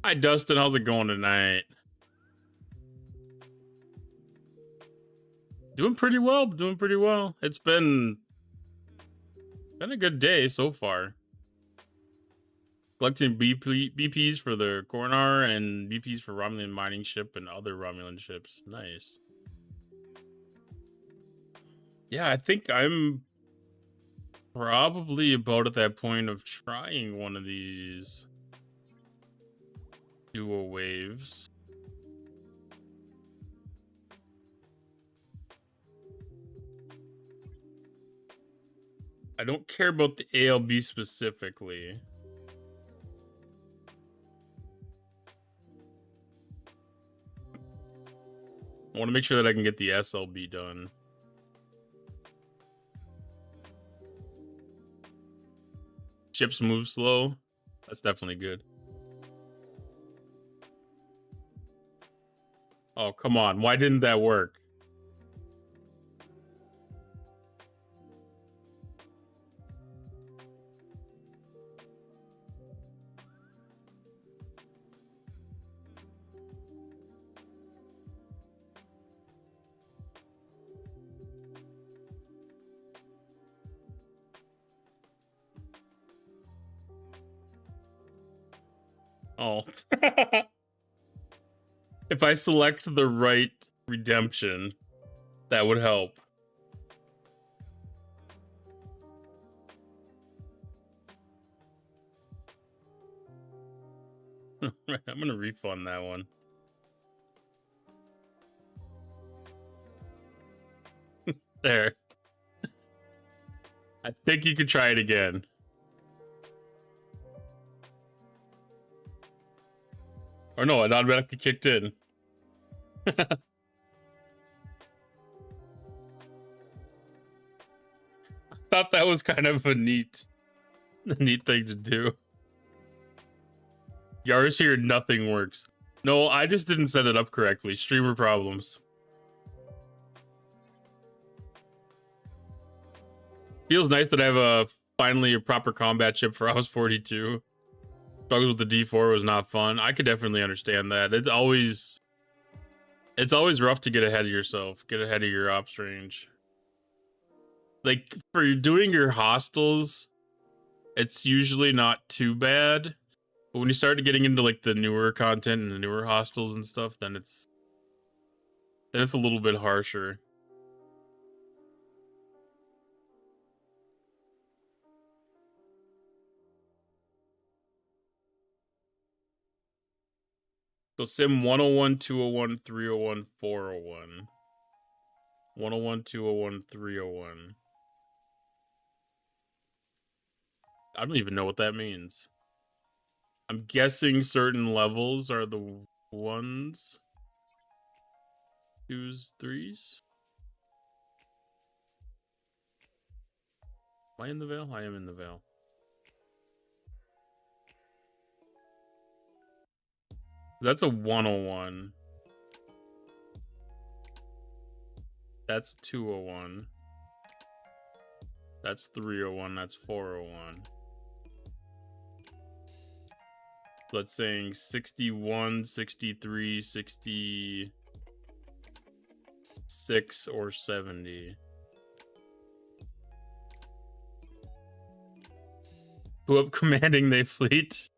Hi, Dustin. How's it going tonight? Doing pretty well. Doing pretty well. It's been a good day so far. Collecting BPs for the Coronar and BPs for Romulan mining ship and other Romulan ships. Nice. Yeah, I think I'm probably about at that point of trying one of these duo waves. I don't care about the ALB specifically. I want to make sure that I can get the SLB done. Ships move slow. That's definitely good. Oh, come on. Why didn't that work? Oh. If I select the right redemption, that would help. I'm going to refund that one. There. I think you could try it again. Or no, it automatically kicked in. thought that was kind of a neat thing to do. Yaris here, nothing works. No, I just didn't set it up correctly. Streamer problems. Feels nice that I have finally a proper combat chip for House 42. Struggles with the D4 was not fun. I could definitely understand that. It's always rough to get ahead of yourself, get ahead of your ops range. Like for doing your hostels, it's usually not too bad. But when you start getting into like the newer content and the newer hostels and stuff, then it's a little bit harsher. So sim 101, 201, 301, 401. 101, 201, 301. I don't even know what that means. I'm guessing certain levels are the 1s, 2s, 3s. Am I in the Veil? I am in the Veil. That's a 101. That's 201. That's 301. That's 401. Let's saying 61, 63, 66, or 70. Who up commanding they fleet?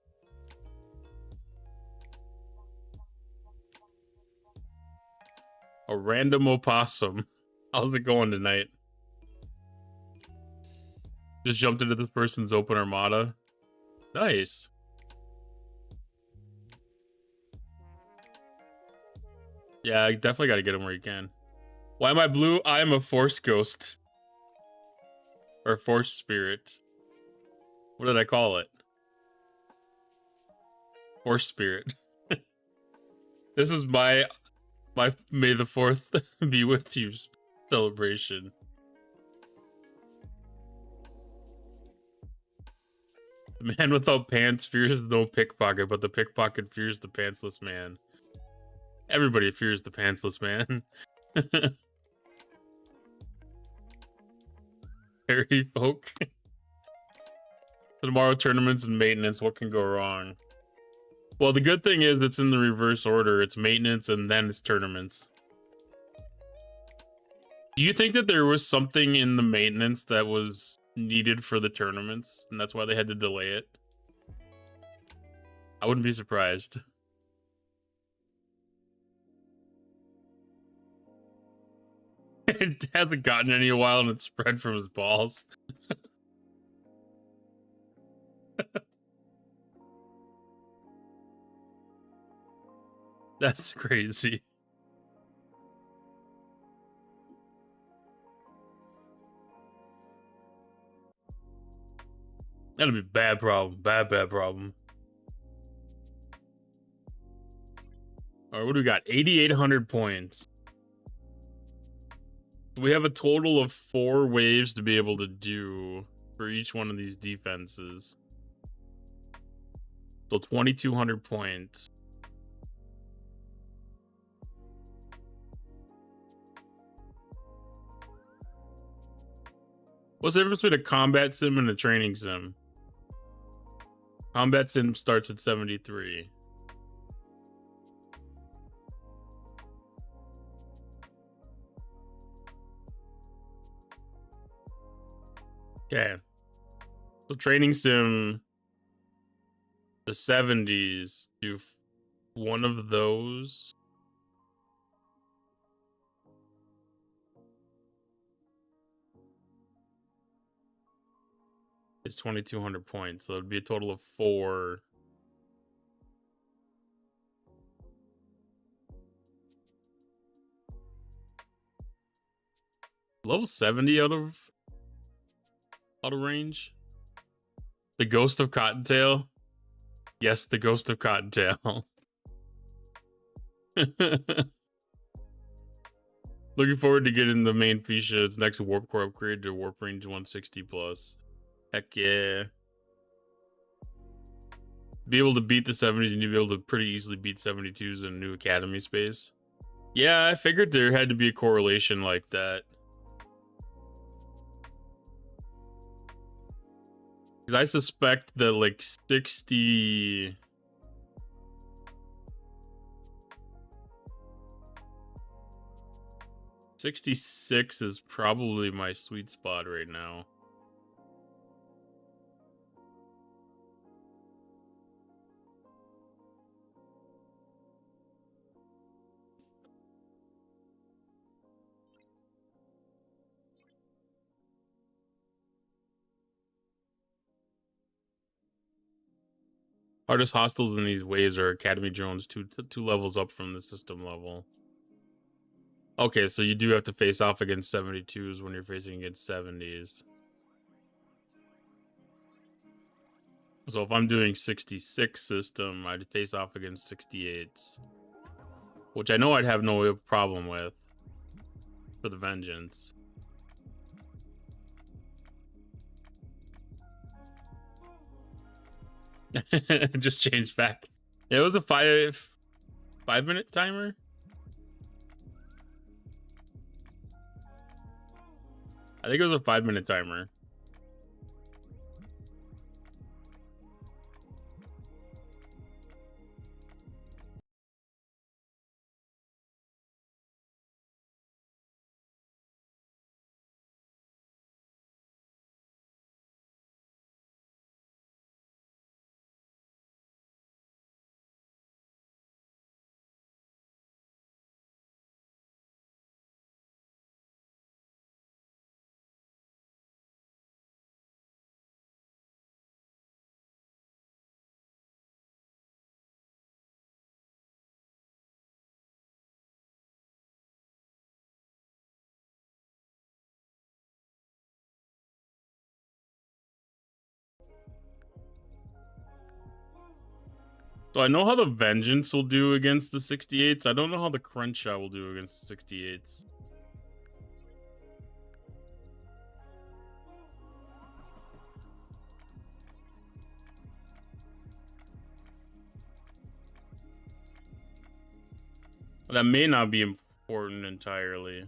A random opossum. How's it going tonight? Just jumped into this person's open armada. Nice. Yeah, I definitely got to get him where you can. Why am I blue? I am a force ghost. Or force spirit. What did I call it? Force spirit. This is my May the 4th be with you celebration. The man without pants fears no pickpocket, but the pickpocket fears the pantsless man. Everybody fears the pantsless man. Harry folk. Tomorrow tournaments and maintenance, what can go wrong? Well, the good thing is it's in the reverse order. It's maintenance and then it's tournaments. Do you think that there was something in the maintenance that was needed for the tournaments and that's why they had to delay it? I wouldn't be surprised. It hasn't gotten any a while and it's spread from his balls. That's crazy. That'll be a bad problem. Bad problem. All right, what do we got? 8,800 points. We have a total of 4 waves to be able to do for each one of these defenses. So 2,200 points. What's the difference between a combat sim and a training sim? Combat sim starts at 73. Okay. So training sim, the 70s, do one of those. Is 2,200 points, so it'd be a total of 4. Level 70 out of range. The Ghost of Cottontail. Yes, the Ghost of Cottontail. Looking forward to getting the main Fuchsia's next warp core upgrade to warp range 160 plus. Heck yeah. Be able to beat the 70s, and you'd be able to pretty easily beat 72s in new academy space. Yeah, I figured there had to be a correlation like that. Because I suspect that like 60... 66 is probably my sweet spot right now. Hardest hostiles in these waves are Academy drones, two levels up from the system level. Okay, so you do have to face off against 72s when you're facing against 70s. So if I'm doing 66 system, I'd face off against 68s. Which I know I'd have no problem with for the Vengeance. Just changed back. It was a 5-minute timer. I think it was a 5-minute timer. So I know how the Vengeance will do against the 68s. I don't know how the Crenshaw will do against the 68s. That may not be important entirely.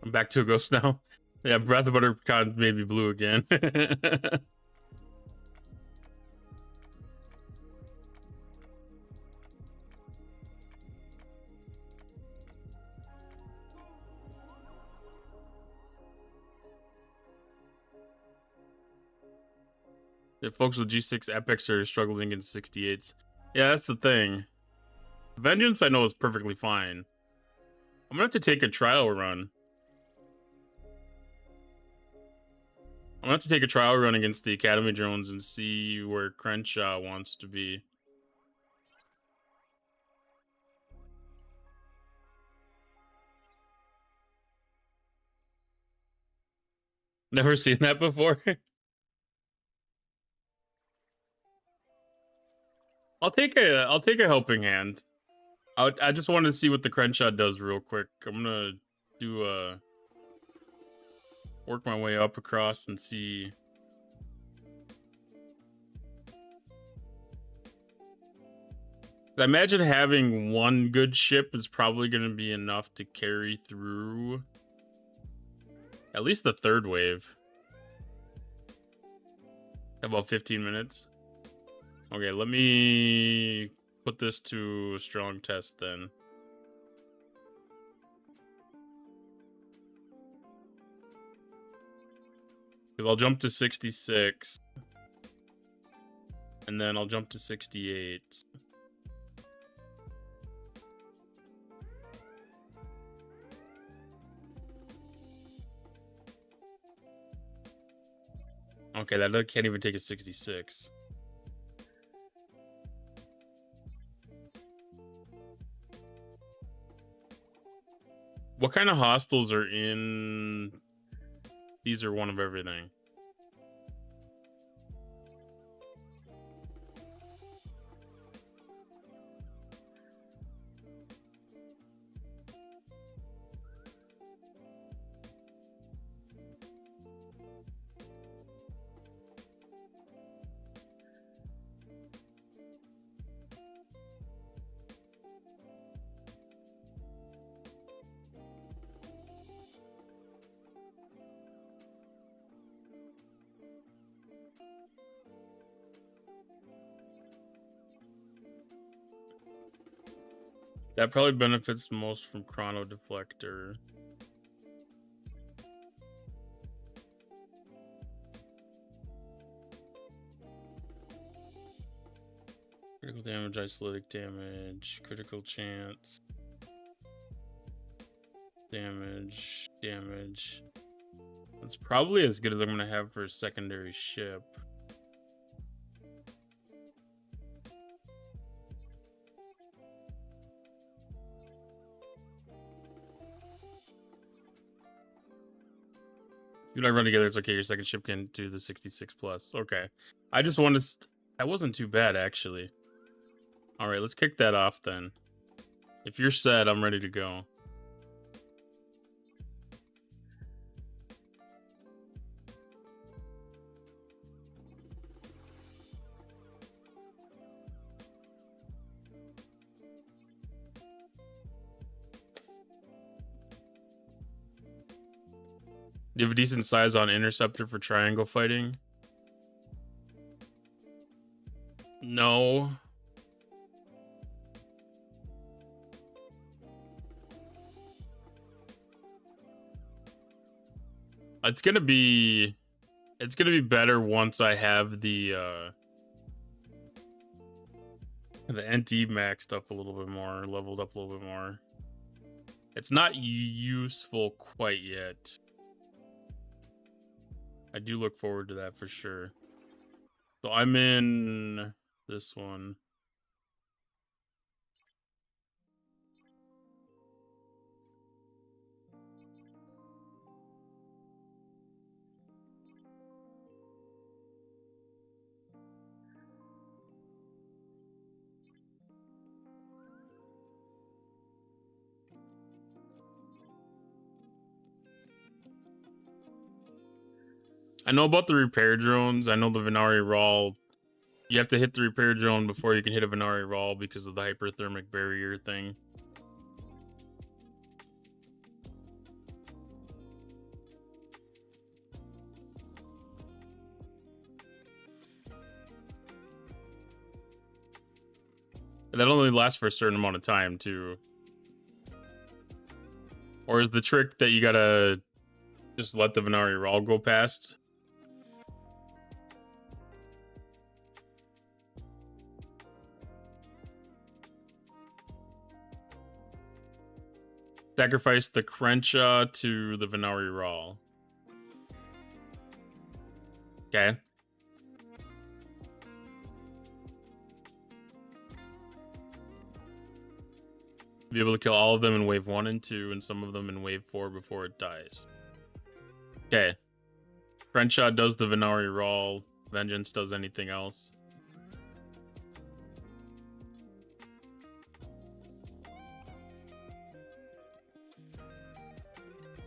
I'm back to a ghost now. Yeah, Breath of Butter Pecan maybe blue again. The folks with G6 epics are struggling against 68s. Yeah, that's the thing. Vengeance I know is perfectly fine. I'm gonna have to take a trial run. I'm gonna have to take a trial run against the Academy drones and see where Crenshaw wants to be. Never seen that before. I'll take a helping hand. I just wanted to see what the Crenshaw does real quick. I'm gonna do work my way up across and see. I imagine having one good ship is probably going to be enough to carry through at least the third wave. About 15 minutes. Okay, let me put this to a strong test then. Because I'll jump to 66. And then I'll jump to 68. Okay, that can't even take a 66. What kind of hostels are in? These are one of everything. That probably benefits most from chrono deflector. Critical damage, isolatic damage, critical chance, damage. That's probably as good as I'm gonna have for a secondary ship. You and I run together, it's okay. Your second ship can do the 66 plus. Okay. I just want to... That wasn't too bad, actually. Alright, let's kick that off then. If you're set, I'm ready to go. Do you have a decent size on interceptor for triangle fighting? No. It's gonna be better once I have the NT maxed up a little bit more, leveled up a little bit more. It's not useful quite yet. I do look forward to that for sure. So I'm in this one. I know about the repair drones. I know the Venari Rawl. You have to hit the repair drone before you can hit a Venari Rawl because of the hyperthermic barrier thing. That only lasts for a certain amount of time, too. Or is the trick that you gotta just let the Venari Rawl go past? Sacrifice the Crenshaw to the Venari Rawl. Okay. Be able to kill all of them in wave 1 and 2, and some of them in wave 4 before it dies. Okay. Crenshaw does the Venari Rawl. Vengeance does anything else.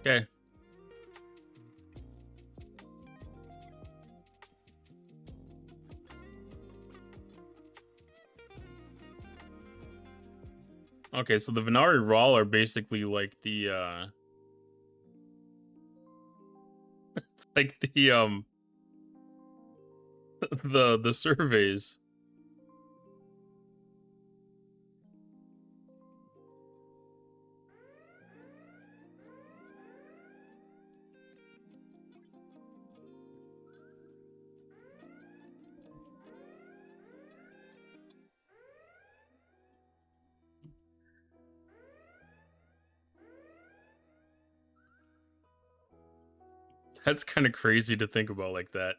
Okay. Okay, so the Venari Rawl are basically like the it's like the the surveys. That's kind of crazy to think about like that.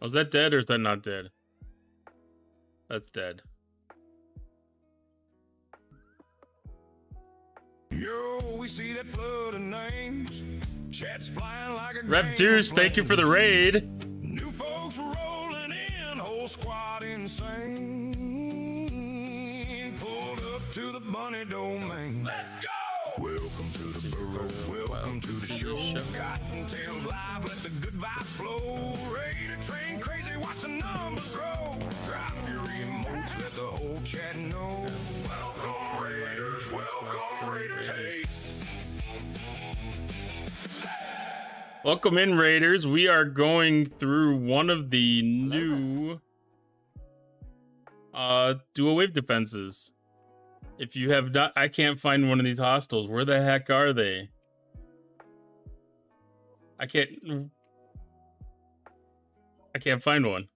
Oh, is that dead or is that not dead? That's dead. Yo, we see that flood of names. Chats flying like a Rev gang of Deuce, thank you for the flames. raid. New folks rolling in, whole squad insane. Pulled up to the bunny domain. Let's go! Welcome to the burrow, welcome to the show. Cottontails live, let the good vibes flow. Ready to train crazy, watch the numbers grow. Drop your emotes, let the whole chat know. Welcome Raiders, hey. Welcome in, Raiders. We are going through one of the new dual wave defenses. If you have not, I can't find one of these hostels. Where the heck are they? I can't find one.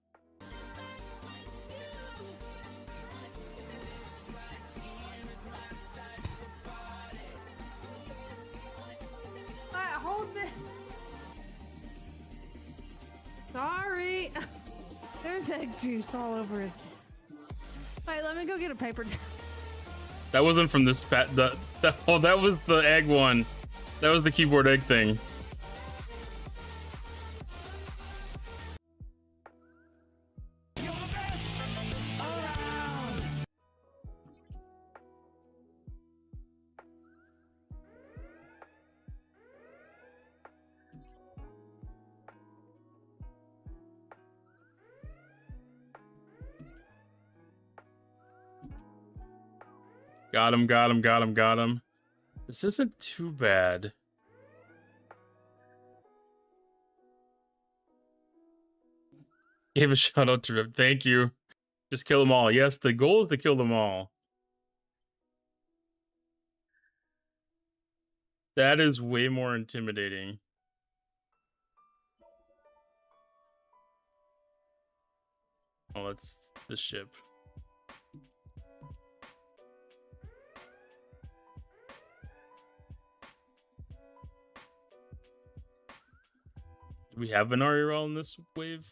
Hold it. Sorry. There's egg juice all over it. Wait, let me go get a paper towel. That wasn't from this pat. Oh, that was the egg one. That was the keyboard egg thing. Got him, got him, got him, got him. This isn't too bad. Gave a shout out to Rip. Thank you. Just kill them all. Yes, the goal is to kill them all. That is way more intimidating. Oh, that's the ship. Do we have an RERL in this wave?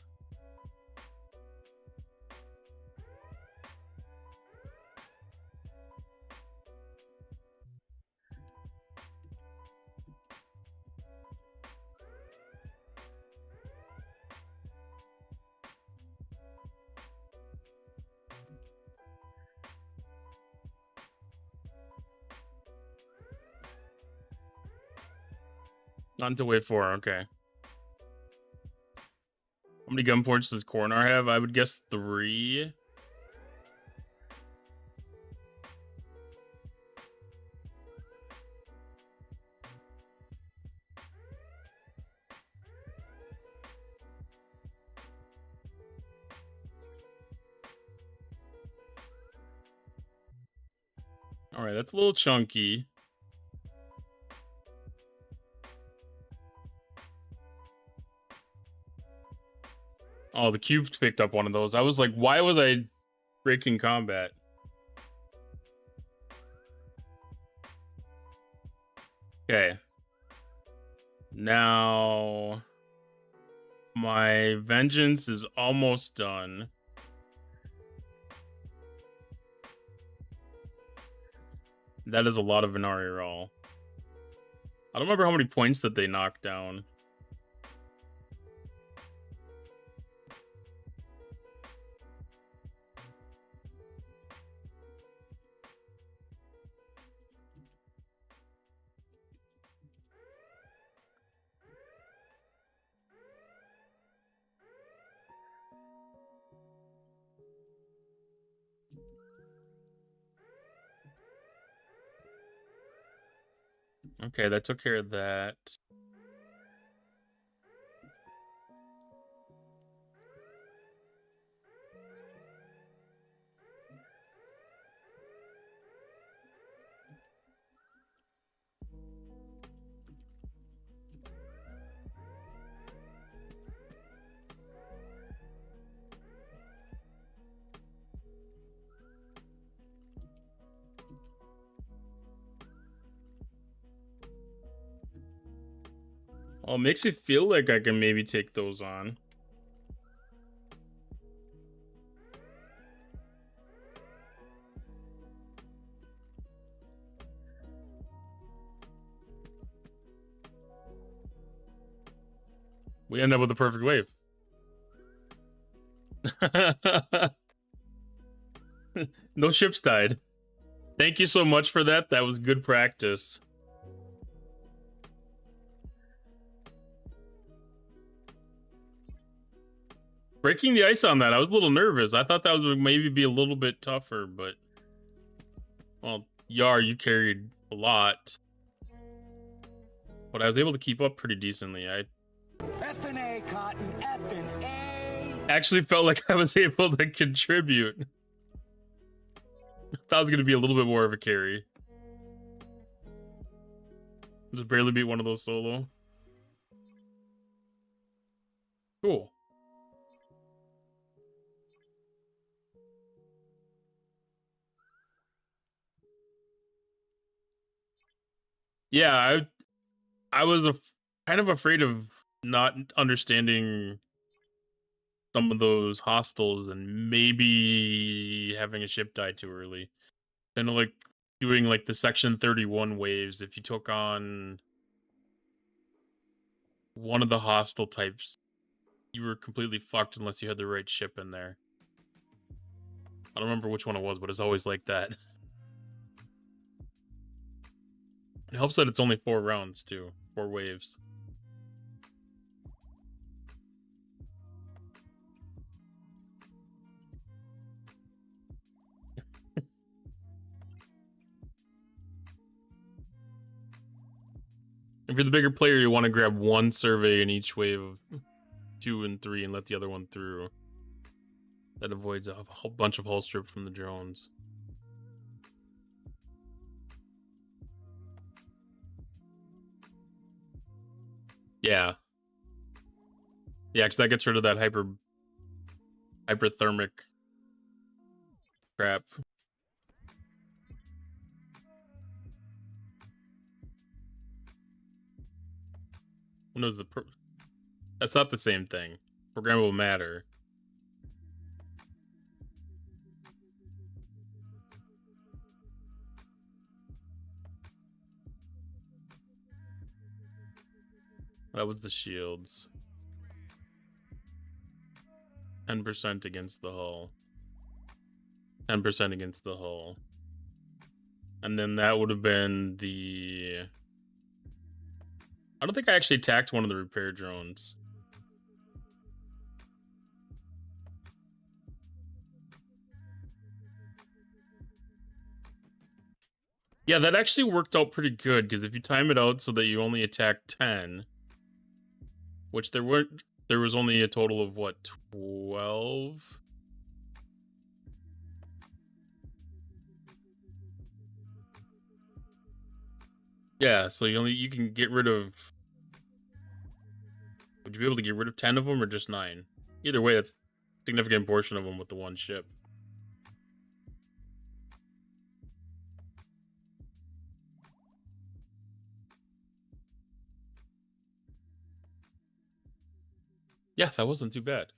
Not until wave 4, okay. How many gun ports does Coronar have? I would guess 3. All right, that's a little chunky. Oh, the cube picked up one of those. I was like, why was I breaking combat? Okay. Now, my vengeance is almost done. That is a lot of Venari roll. I don't remember how many points that they knocked down. Okay, that took care of that. Oh, it makes it feel like I can maybe take those on. We end up with a perfect wave. No ships died. Thank you so much for that. That was good practice. Breaking the ice on that, I was a little nervous. I thought that would maybe be a little bit tougher, but... Well, Yar, you carried a lot. But I was able to keep up pretty decently. I F&A, Cotton, F&A. actually felt like I was able to contribute. I thought it was going to be a little bit more of a carry. Just barely beat one of those solo. Cool. Yeah, I was kind of afraid of not understanding some of those hostels and maybe having a ship die too early. Kind of like doing like the section 31 waves. If you took on one of the hostile types, you were completely fucked unless you had the right ship in there. I don't remember which one it was, but it's always like that. It helps that it's only 4 rounds too, 4 waves. If you're the bigger player, you want to grab one survey in each wave of 2 and 3 and let the other one through. That avoids a whole bunch of hull strip from the drones. Yeah. Yeah, because that gets rid of that hyperthermic crap. Who knows that's not the same thing. Programmable matter. That was the shields. 10% against the hull. 10% against the hull. And then that would have been the... I don't think I actually attacked one of the repair drones. Yeah, that actually worked out pretty good, because if you time it out so that you only attack 10, which there was only a total of, what, 12? Yeah, so you can get rid of... Would you be able to get rid of 10 of them or just 9? Either way, that's a significant portion of them with the one ship. Yeah, that wasn't too bad.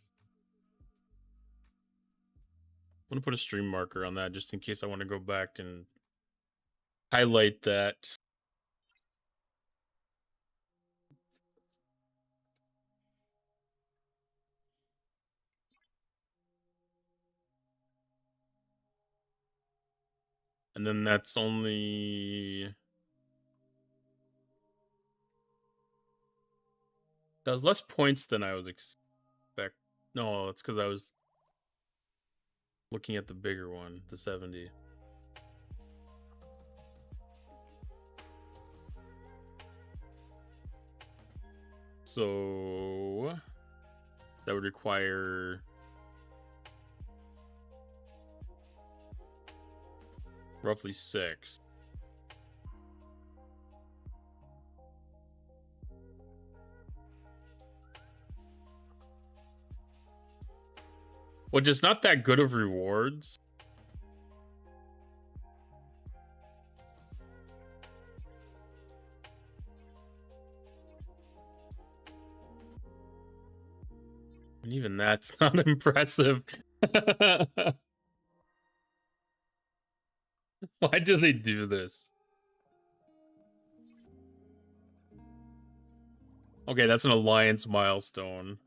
I'm gonna put a stream marker on that just in case I want to go back and highlight that. And then that's only... That was less points than I was expect. No, it's because I was looking at the bigger one, the 70. So that would require roughly 6. Which is not that good of rewards. And even that's not impressive. Why do they do this? Okay, that's an alliance milestone.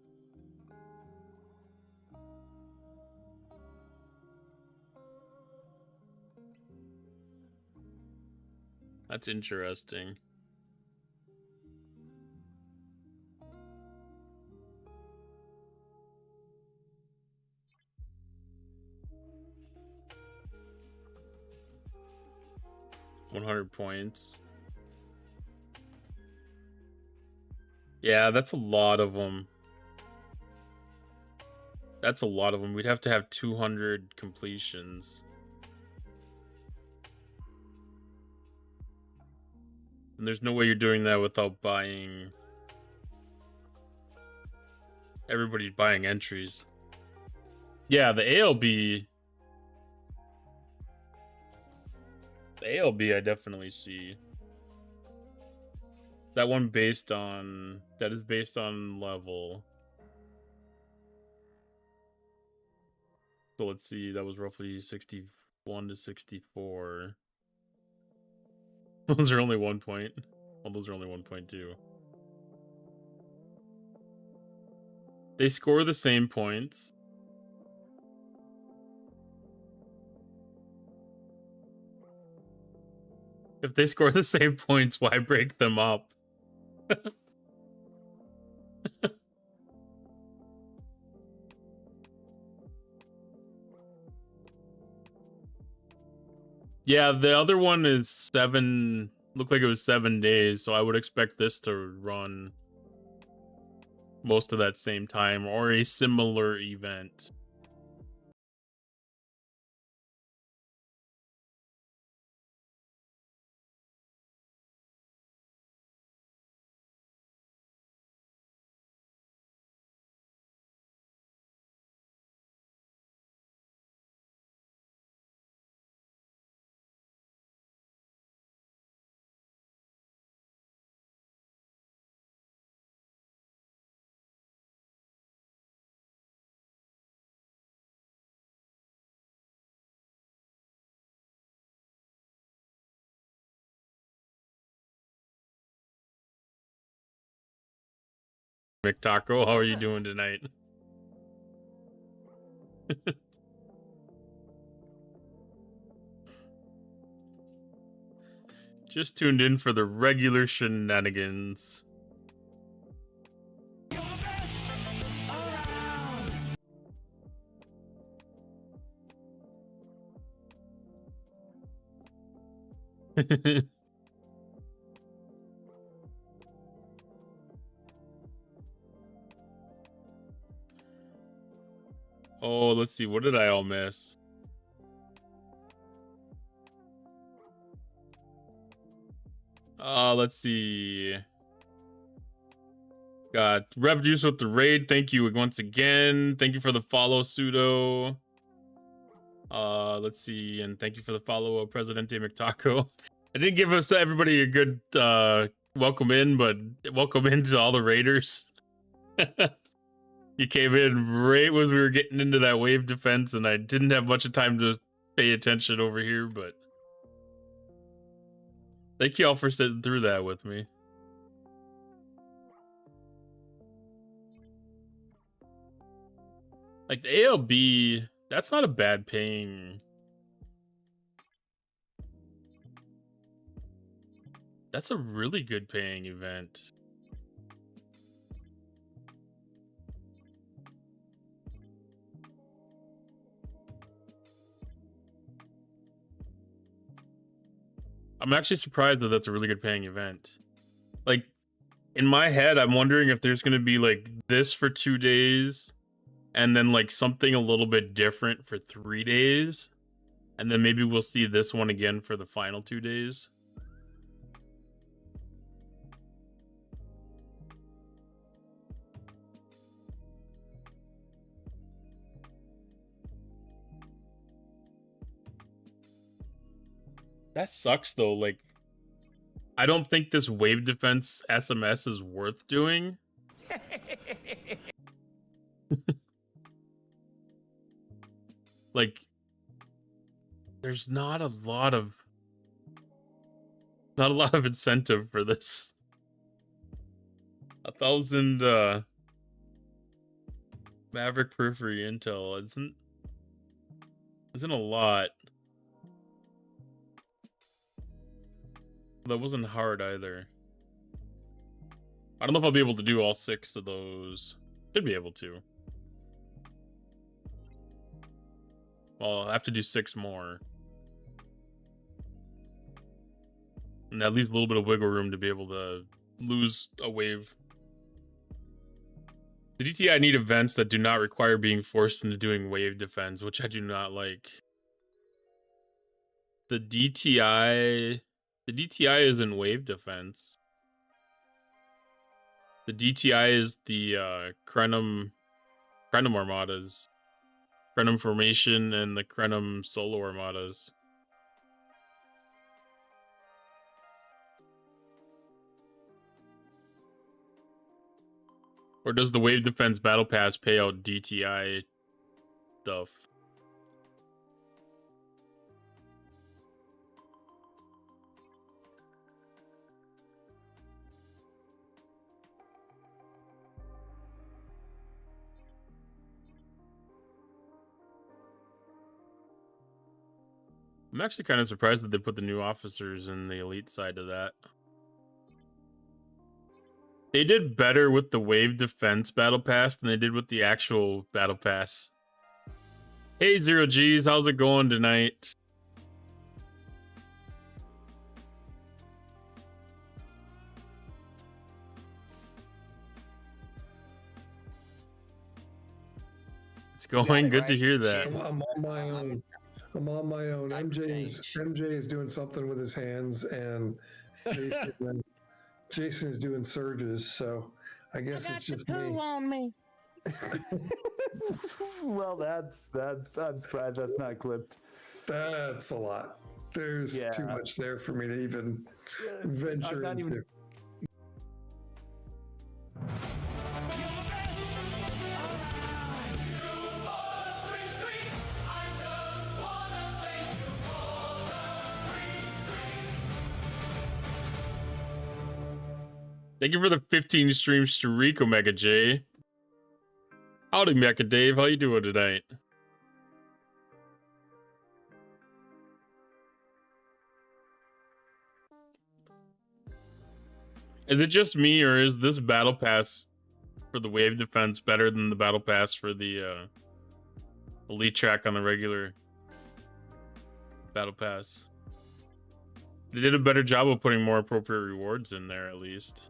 That's interesting. $100 Yeah, that's a lot of them. That's a lot of them. We'd have to have 200 completions. And there's no way you're doing that without buying... Everybody's buying entries. Yeah, the ALB... The ALB I definitely see. That one based on... That is based on level. So let's see, that was roughly 61 to 64. Those are only 1 point. Well, those are only 1.2. They score the same points. If they score the same points, why break them up? Yeah, the other one is 7... Looked like it was 7 days, so I would expect this to run most of that same time, or a similar event. McTaco, how are you doing tonight? Just tuned in for the regular shenanigans. Oh, let's see. What did I all miss? Let's see. Got Rev Juice with the raid. Thank you once again. Thank you for the follow, Pseudo. Let's see. And thank you for the follow, Presidente McTaco. I didn't give us everybody a good welcome in, but welcome in to all the raiders. You came in right when we were getting into that wave defense, and I didn't have much of time to pay attention over here, but thank you all for sitting through that with me. Like the ALB, that's not a bad paying. That's a really good paying event. I'm actually surprised that that's a really good paying event. Like, in my head, I'm wondering if there's going to be, like, this for 2 days, and then, like, something a little bit different for 3 days, and then maybe we'll see this one again for the final 2 days. That sucks, though. Like, I don't think this wave defense SMS is worth doing. Like, there's not a lot of incentive for this. 1,000 Maverick periphery intel isn't a lot. That wasn't hard either. I don't know if I'll be able to do all 6 of those. Should be able to. Well, I'll have to do 6 more. And that leaves a little bit of wiggle room to be able to lose a wave. The DTI need events that do not require being forced into doing wave defense, which I do not like. The DTI isn't wave defense. The DTI is the Crenum armadas. Crenum formation and the Crenum solo armadas. Or does the Wave Defense Battle Pass pay out DTI stuff? I'm actually kind of surprised that they put the new officers in the elite side of that. They did better with the Wave Defense Battle Pass than they did with the actual Battle Pass. Hey, Zero G's, how's it going tonight? It's going. Good to hear that. I'm on my own. I'm on my own. MJ is doing something with his hands, and Jason is doing surges. So I guess it's just me. On me. Well, that's. I'm surprised that's not clipped. That's a lot. There's too much there for me to even venture into. Thank you for the 15 stream streak, Omega J. Howdy, Mecha Dave. How you doing tonight? Is it just me, or is this battle pass for the wave defense better than the battle pass for the elite track on the regular battle pass? They did a better job of putting more appropriate rewards in there, at least.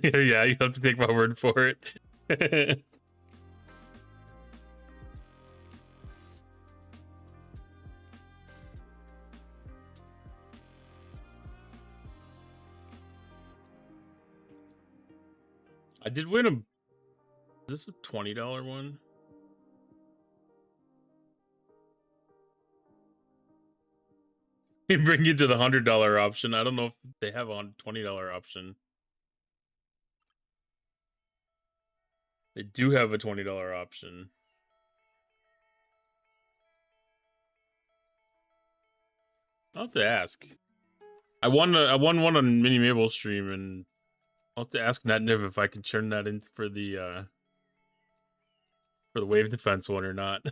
Yeah, you have to take my word for it. I did win a... Is this a $20 one? They bring you to the $100 option. I don't know if they have a $20 option. They do have a $20 option. I'll have to ask. I won one on Mini Mabel's stream, and I'll have to ask NetNiv if I can turn that in for the wave defense one or not.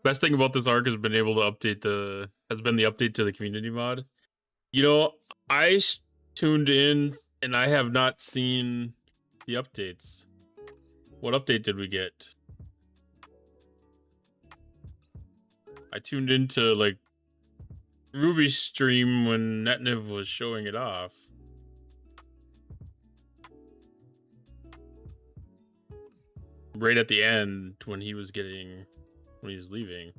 Best thing about this arc has been able to update the update to the community mod. You know, I tuned in and I have not seen the updates. What update did we get? I tuned into like Ruby's stream when NetNiv was showing it off. Right at the end when he was leaving.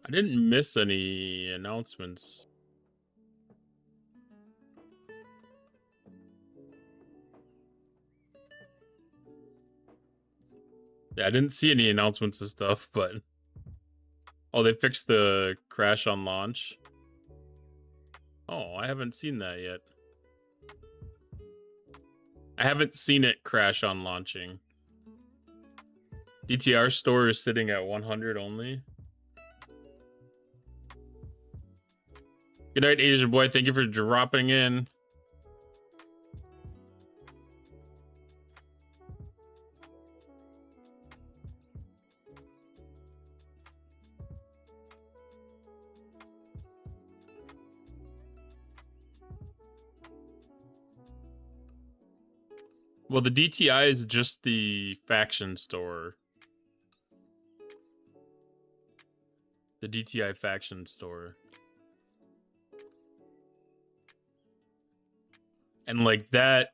I didn't miss any announcements. Yeah, I didn't see any announcements and stuff, but... Oh, they fixed the crash on launch? Oh, I haven't seen that yet. I haven't seen it crash on launching. DTR store is sitting at 100 only. Good night, Asian boy. Thank you for dropping in. Well, the DTI is just the faction store. The DTI faction store. And like that,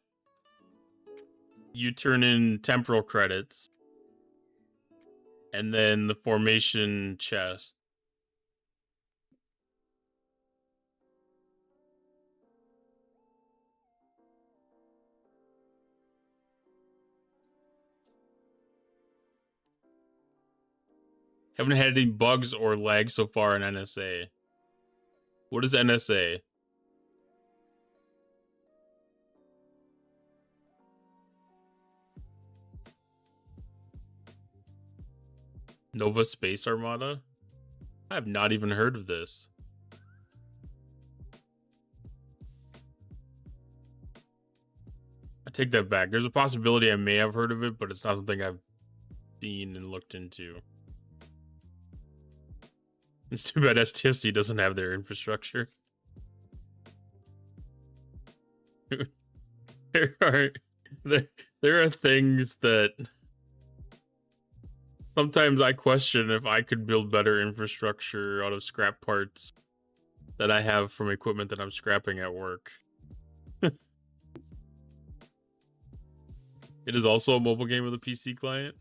you turn in temporal credits. And then the formation chest. Haven't had any bugs or lag so far in NSA. What is NSA? Nova Space Armada? I have not even heard of this. I take that back. There's a possibility I may have heard of it, but it's not something I've seen and looked into. It's too bad STFC doesn't have their infrastructure. there are things that sometimes I question if I could build better infrastructure out of scrap parts that I have from equipment that I'm scrapping at work. It is also a mobile game with a PC client.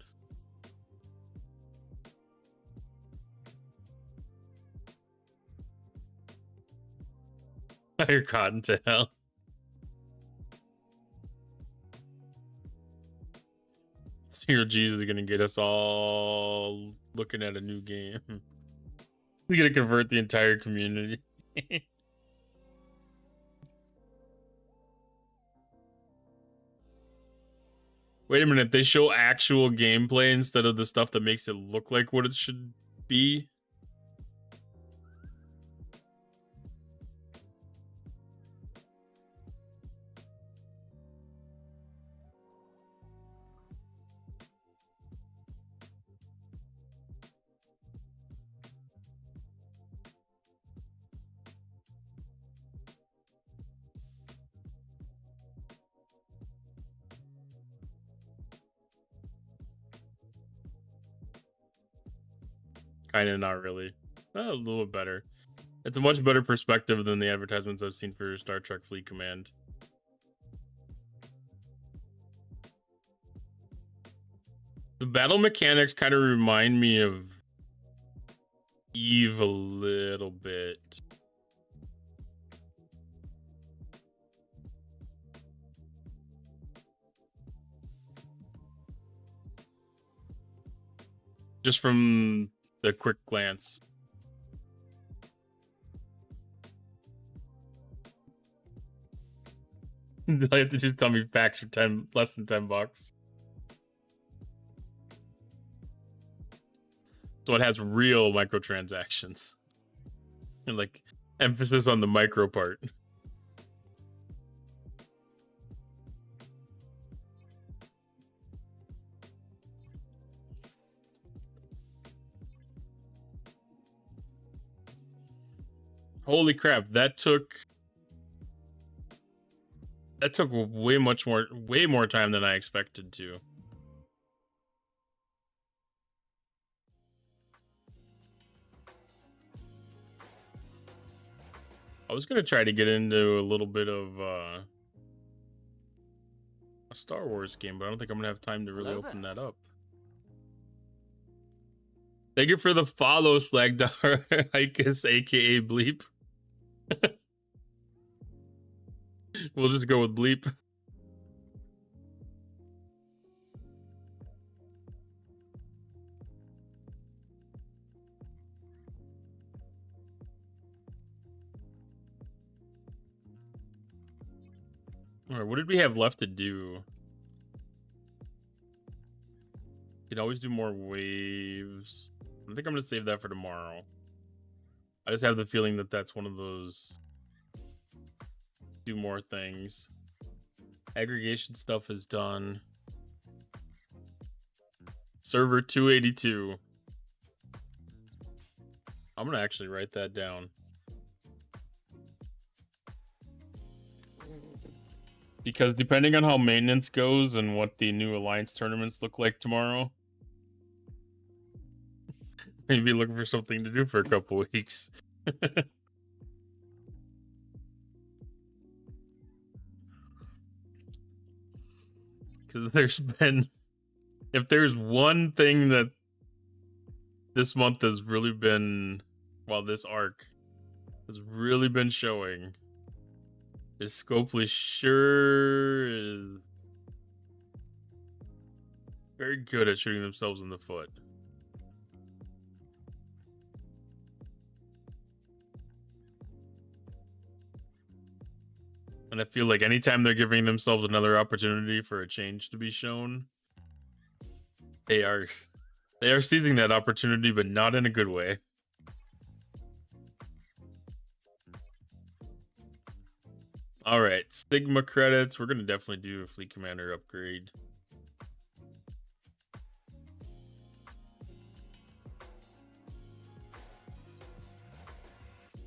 Hire Cottontail. Zero G's is gonna get us all looking at a new game. We're gonna convert the entire community. Wait a minute, they show actual gameplay instead of the stuff that makes it look like what it should be? Kind of, not really. A little bit better. It's a much better perspective than the advertisements I've seen for Star Trek Fleet Command. The battle mechanics kind of remind me of Eve a little bit. Just from the quick glance. All you have to do is tell me packs for less than $10. So it has real microtransactions. And like emphasis on the micro part. Holy crap, that took way more time than I expected to. I was gonna try to get into a little bit of a Star Wars game, but I don't think I'm gonna have time to really open that up. Thank you for the follow, Slagdar Hikus, aka Bleep. We'll just go with Bleep. All right, what did we have left to do? Could always do more waves. I think I'm gonna save that for tomorrow. I just have the feeling that that's one of those do more things. Aggregation stuff is done. Server 282. I'm gonna actually write that down. Because depending on how maintenance goes and what the new Alliance tournaments look like tomorrow, maybe looking for something to do for a couple weeks. Because there's been, if there's one thing that this month has really been, well, this arc has really been showing, is Scopely sure is very good at shooting themselves in the foot. And I feel like anytime they're giving themselves another opportunity for a change to be shown, they are seizing that opportunity, but not in a good way. All right, Stigma credits. We're gonna definitely do a Fleet Commander upgrade.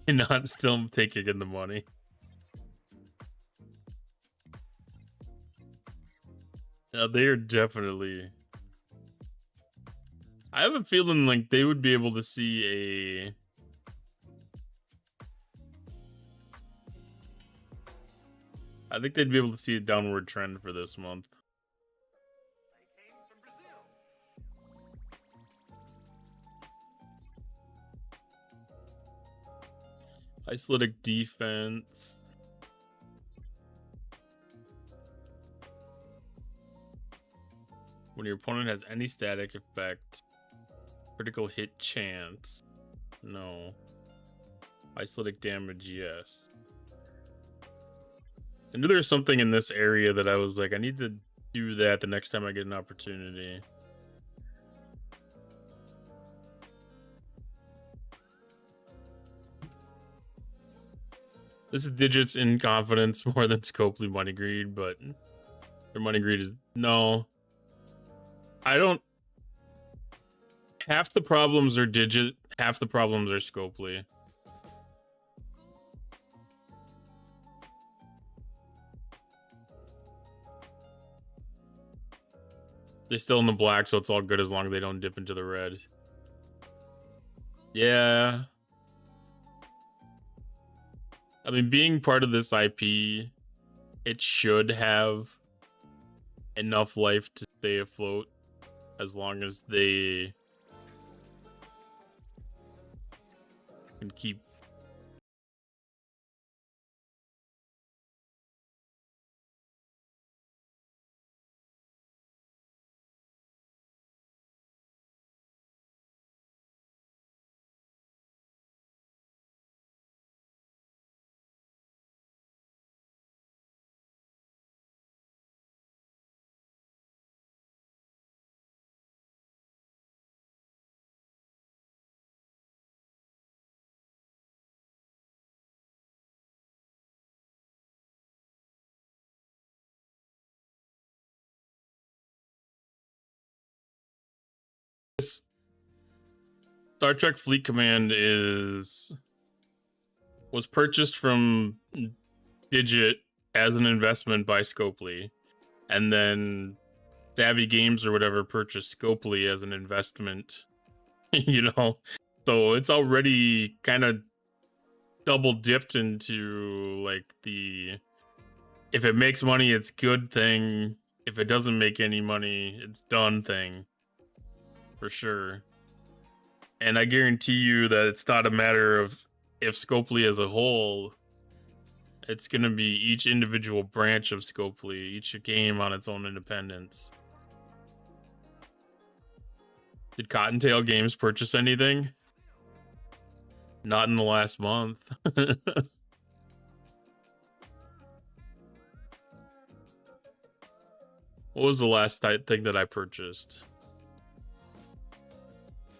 And not still taking in the money. They are definitely. I have a feeling like they would be able to see a. I think they'd be able to see a downward trend for this month. Isolytic defense. When your opponent has any static effect, critical hit chance. No. Isolytic damage, yes. I knew there was something in this area that I was like, I need to do that the next time I get an opportunity. This is digits in confidence more than Scopely money greed, but their money greed is no. I don't. Half the problems are digit, half the problems are Scopely. They're still in the black, so it's all good as long as they don't dip into the red. Yeah. I mean, being part of this IP, it should have enough life to stay afloat as long as they can keep. Star Trek Fleet Command was purchased from Digit as an investment by Scopely, and then Savvy Games or whatever purchased Scopely as an investment. You know, so it's already kind of double dipped into like the if it makes money it's good thing, if it doesn't make any money it's done thing, for sure. And I guarantee you that it's not a matter of if Scopely as a whole. It's going to be each individual branch of Scopely, each game on its own independence. Did Cottontail Games purchase anything? Not in the last month. What was the last thing that I purchased?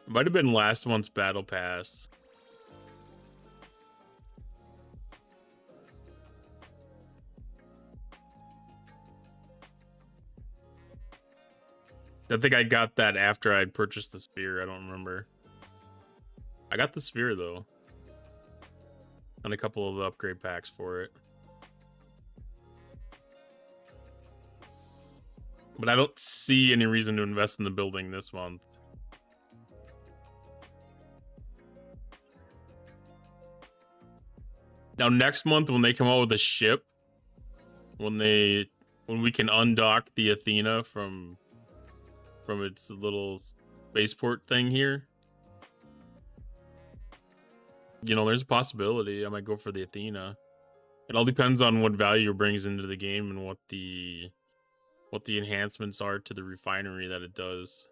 It might have been last month's Battle Pass. I think I got that after I'd purchased the spear. I don't remember. I got the spear though. And a couple of the upgrade packs for it. But I don't see any reason to invest in the building this month. Now next month when they come out with a ship, when we can undock the Athena from its little spaceport thing here, you know, there's a possibility I might go for the Athena. It all depends on what value it brings into the game and what the enhancements are to the refinery that it does.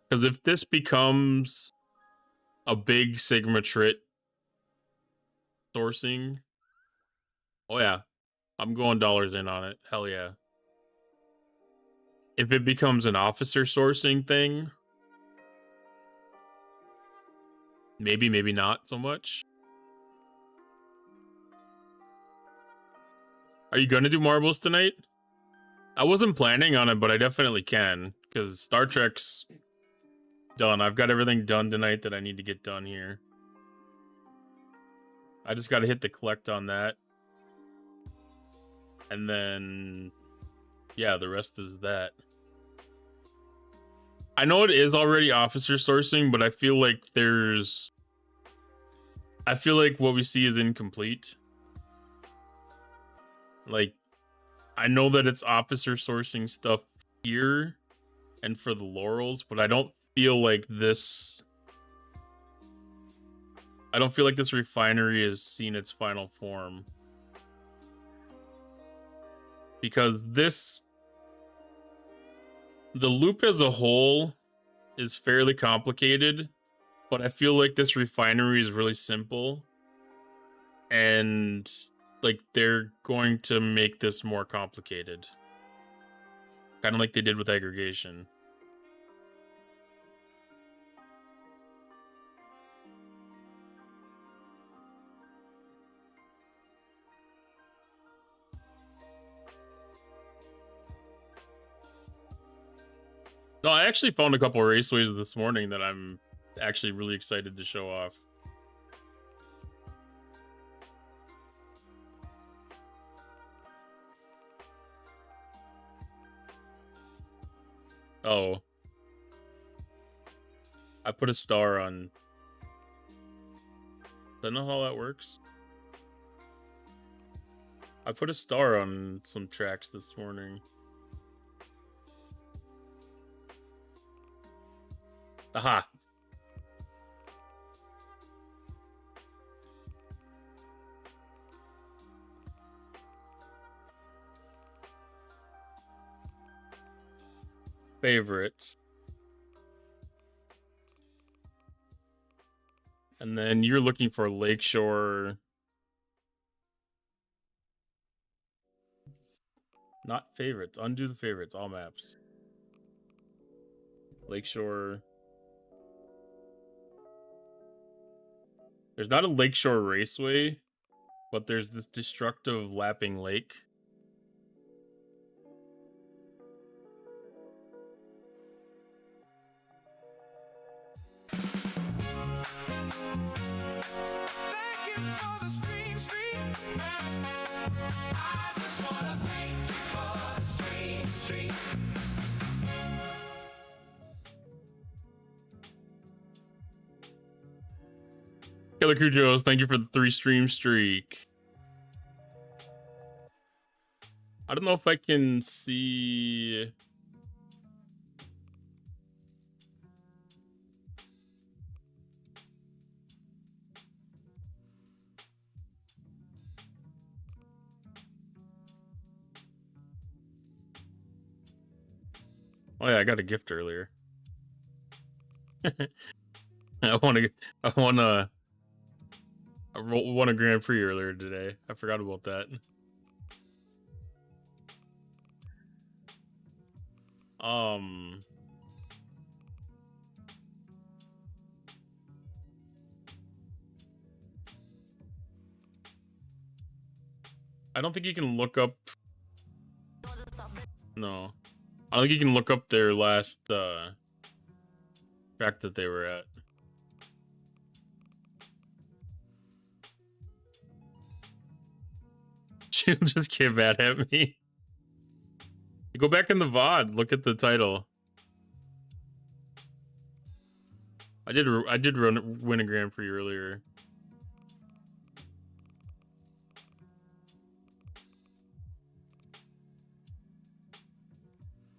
Because if this becomes a big Sigma Trit sourcing, oh yeah, I'm going dollars in on it. Hell yeah. If it becomes an officer sourcing thing, maybe not so much. Are you gonna do marbles tonight? I wasn't planning on it, but I definitely can, because Star Trek's done. I've got everything done tonight that I need to get done here. I just gotta hit the collect on that. And then, yeah, the rest is that. I know it is already officer sourcing, but I feel like what we see is incomplete. Like, I know that it's officer sourcing stuff here and for the Laurels, but I don't feel like this refinery has seen its final form. Because the loop as a whole is fairly complicated, but I feel like this refinery is really simple. And like they're going to make this more complicated. Kind of like they did with aggregation. No, I actually found a couple of raceways this morning that I'm actually really excited to show off. Oh. I put a star on... Don't know how that works. I put a star on some tracks this morning. Aha. Favorites. And then you're looking for Lakeshore. Not favorites. Undo the favorites. All maps. Lakeshore. There's not a Lakeshore Raceway, but there's this destructive lapping lake. Killer Kujos, thank you for the 3 stream streak. I don't know if I can see... Oh yeah, I got a gift earlier. I won a Grand Prix earlier today. I forgot about that. I don't think you can look up. No, I don't think you can look up their last track that they were at. She'll just get mad at me. Go back in the VOD. Look at the title. I did win a Grand Prix earlier.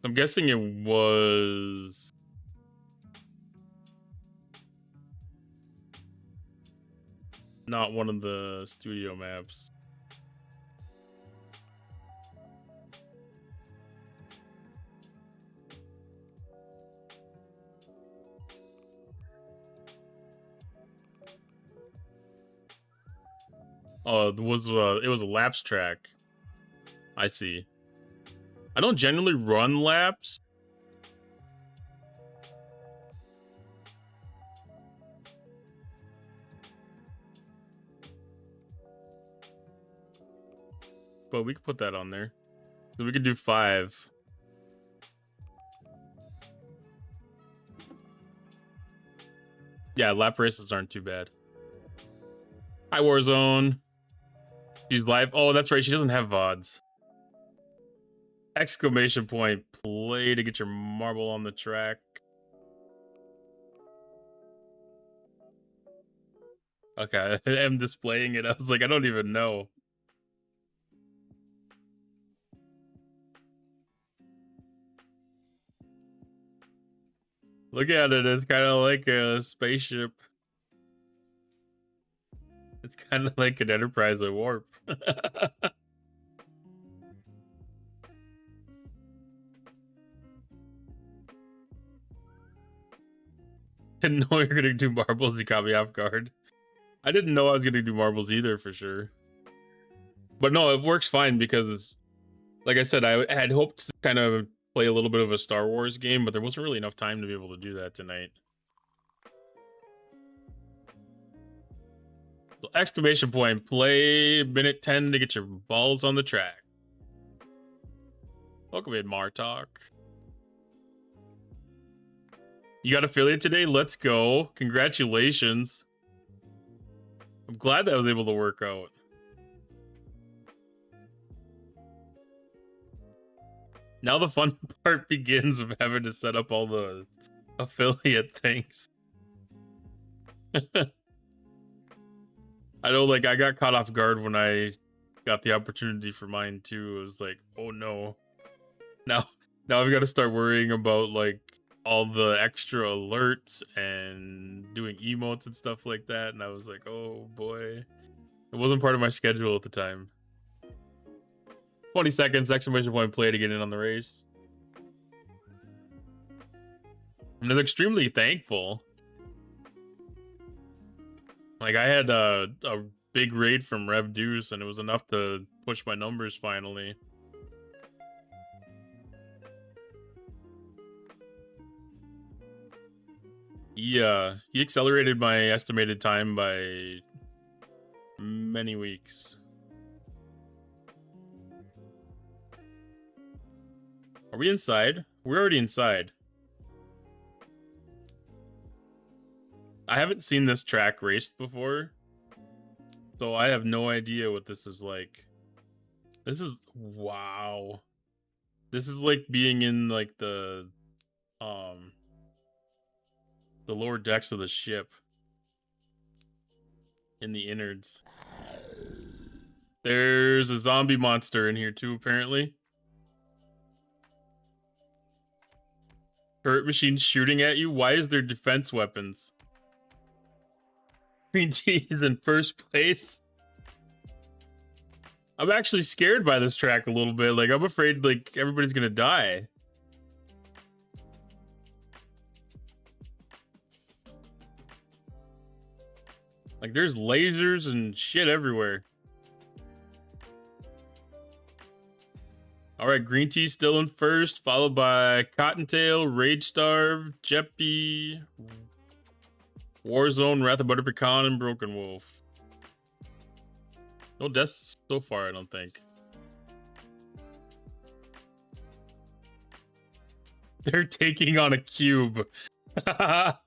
I'm guessing it was not one of the studio maps. Oh, it was a laps track. I see. I don't generally run laps. But we could put that on there. So we could do 5. Yeah, lap races aren't too bad. Hi, Warzone. She's live. Oh, that's right. She doesn't have VODs. Exclamation point. Play to get your marble on the track. Okay, I'm displaying it. I was like, I don't even know. Look at it. It's kind of like a spaceship. It's kind of like an Enterprise at Warp. Didn't know you were going to do marbles. You caught me off guard. I didn't know I was going to do marbles either, for sure. But no, it works fine because, like I said, I had hoped to kind of play a little bit of a Star Wars game, but there wasn't really enough time to be able to do that tonight. So, exclamation point, play minute 10 to get your balls on the track. Welcome in, Martok. You got affiliate today? Let's go. Congratulations. I'm glad that was able to work out. Now the fun part begins of having to set up all the affiliate things. I know, like, I got caught off guard when I got the opportunity for mine too. It was like, oh no. Now I've got to start worrying about, like, all the extra alerts and doing emotes and stuff like that. And I was like, oh boy. It wasn't part of my schedule at the time. 20 seconds, exclamation point, play to get in on the race. And I was extremely thankful. Like, I had a big raid from Rev Deuce, and it was enough to push my numbers finally. He accelerated my estimated time by many weeks. Are we inside? We're already inside. I haven't seen this track raced before, so I have no idea what this is like. This is, wow. This is like being in, like, the lower decks of the ship. In the innards. There's a zombie monster in here too, apparently. Turret machines shooting at you? Why is there defense weapons? Green Tea is in first place. I'm actually scared by this track a little bit. Like, I'm afraid, like, everybody's gonna die. Like there's lasers and shit everywhere. All right, Green Tea still in first, followed by Cottontail, Rage Starve, Jeppy, Warzone, Wrath of Butter Pecan, and Broken Wolf. No deaths so far, I don't think. They're taking on a cube. That's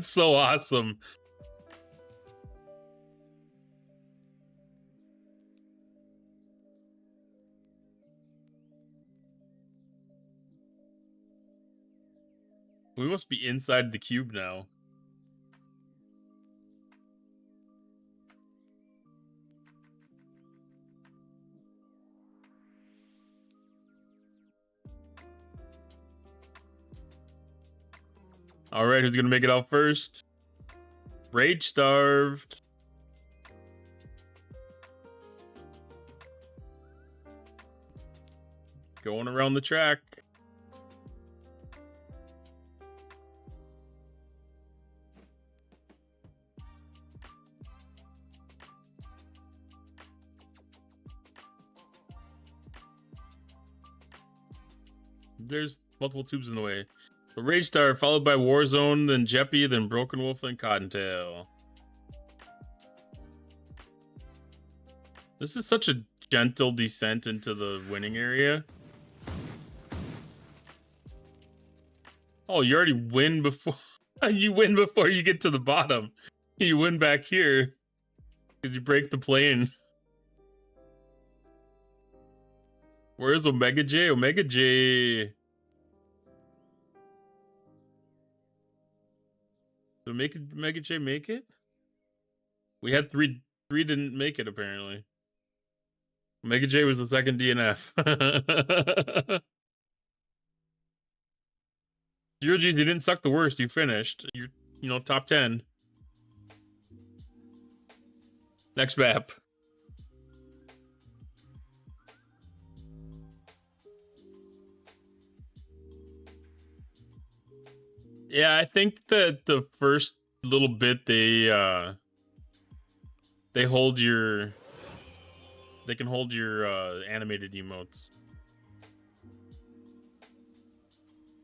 so awesome. We must be inside the cube now. All right, who's gonna make it out first? Rage Starved. Going around the track. There's multiple tubes in the way. The Rage Star, followed by Warzone, then Jeppy, then Broken Wolf, then Cottontail. This is such a gentle descent into the winning area. Oh, you already win before you win before you get to the bottom. You win back here because you break the plane. Where's Omega J? Omega J. Did Omega J make it? We had three didn't make it apparently. Omega J was the second DNF. Zero G's, you didn't suck the worst. You finished. You're, you know, top 10. Next map. Yeah, I think that the first little bit they hold your, they can hold your animated emotes.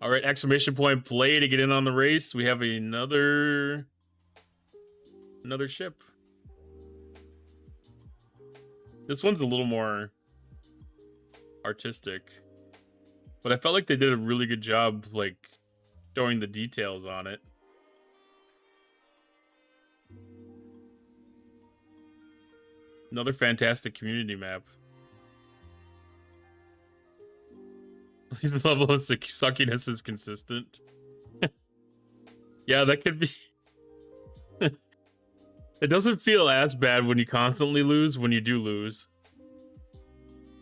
All right, exclamation point play to get in on the race. We have another ship. This one's a little more artistic, but I felt like they did a really good job, like, showing the details on it. Another fantastic community map. His level of suckiness is consistent. Yeah, that could be. It doesn't feel as bad when you constantly lose when you do lose.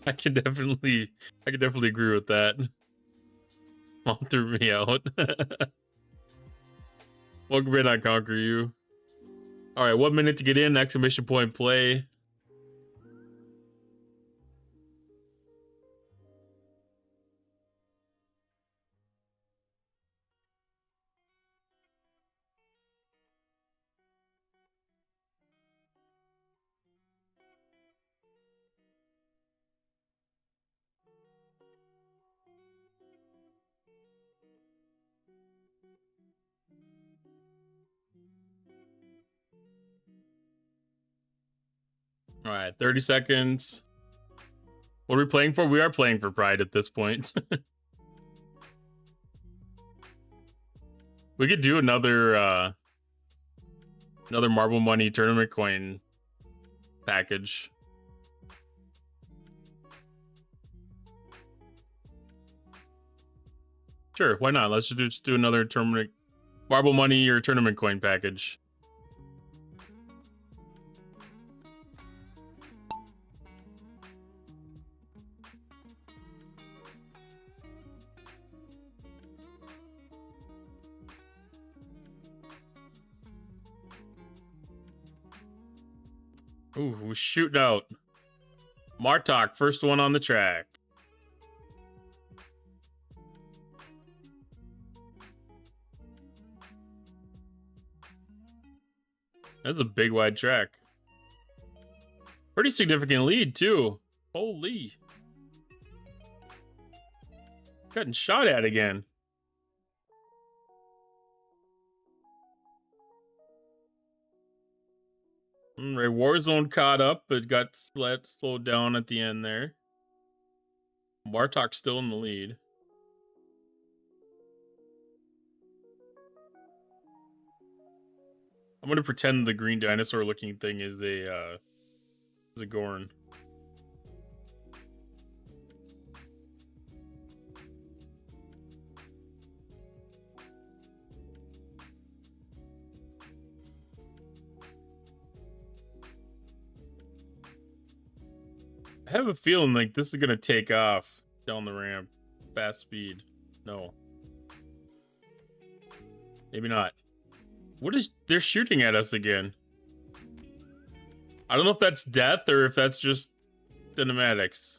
I can definitely agree with that. Mom threw me out. Welcome in, I conquer you. All right, 1 minute to get in. Exclamation point play. All right, 30 seconds. What are we playing for? We are playing for Pride at this point. We could do another Marble Money tournament coin package. Sure, why not? Let's just do another tournament Marble Money or tournament coin package. Ooh, we're shooting out. Martok, first one on the track. That's a big wide track. Pretty significant lead too. Holy. Getting shot at again. Right, Warzone caught up, but got slowed down at the end there. Bartok's still in the lead. I'm gonna pretend the green dinosaur looking thing is a Gorn. I have a feeling like this is gonna take off down the ramp. Fast speed. No. Maybe not. What is... They're shooting at us again. I don't know if that's death or if that's just cinematics.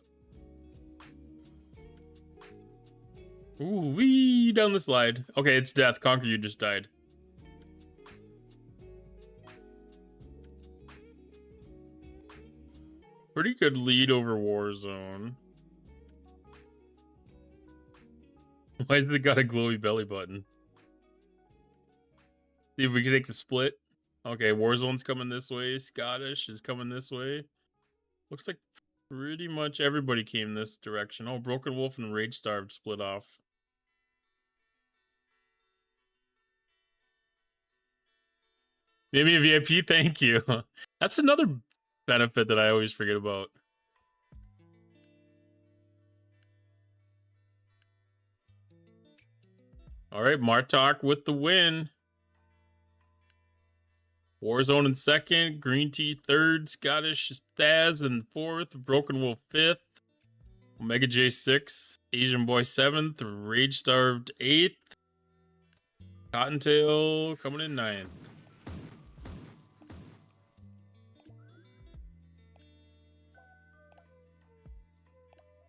Ooh, wee down the slide. Okay, it's death. Conquer, you just died. Pretty good lead over Warzone. Why has it got a glowy belly button? See if we can take the split. Okay, Warzone's coming this way. Scottish is coming this way. Looks like pretty much everybody came this direction. Oh, Broken Wolf and Rage Starved split off. Maybe a VIP, thank you. That's another benefit that I always forget about. All right, Martok with the win. Warzone in second, Green Tea third, Scottish Staz in fourth, Broken Wolf fifth, Omega J sixth, Asian Boy seventh, Rage Starved eighth, Cottontail coming in ninth.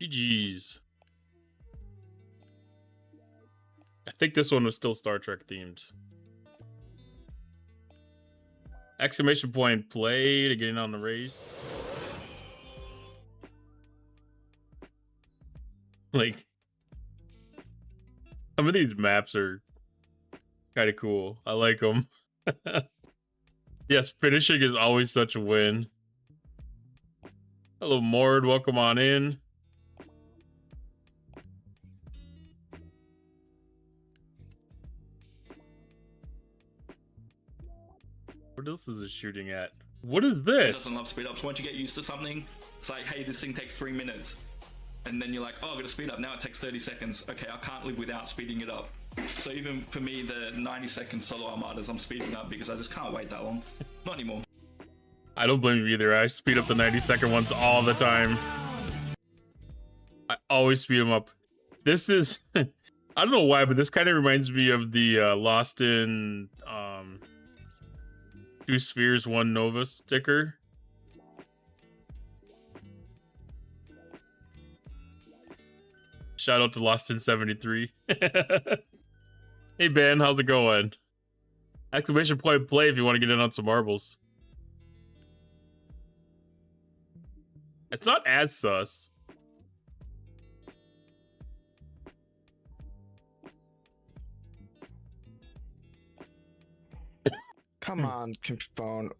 GG's. I think this one was still Star Trek themed. Exclamation point play to get in on the race. Like, some of these maps are kind of cool. I like them. Yes, finishing is always such a win. Hello, Mord. Welcome on in. What else is it shooting at? What is It this? doesn't love speed ups. Once you get used to something, it's like, hey, this thing takes 3 minutes. And then you're like, oh, I'm gonna speed up. Now it takes 30 seconds. Okay, I can't live without speeding it up. So even for me, the 90-second solo armadas, I'm speeding up because I just can't wait that long. Not anymore. I don't blame you either. I speed up the 90-second ones all the time. I always speed them up. This is... I don't know why, but this kind of reminds me of the Lost in... 2 Spheres, 1 Nova sticker. Shout out to Lost in 73. Hey Ben, how's it going? Exclamation point play if you want to get in on some marbles. It's not as sus. Come on, phone.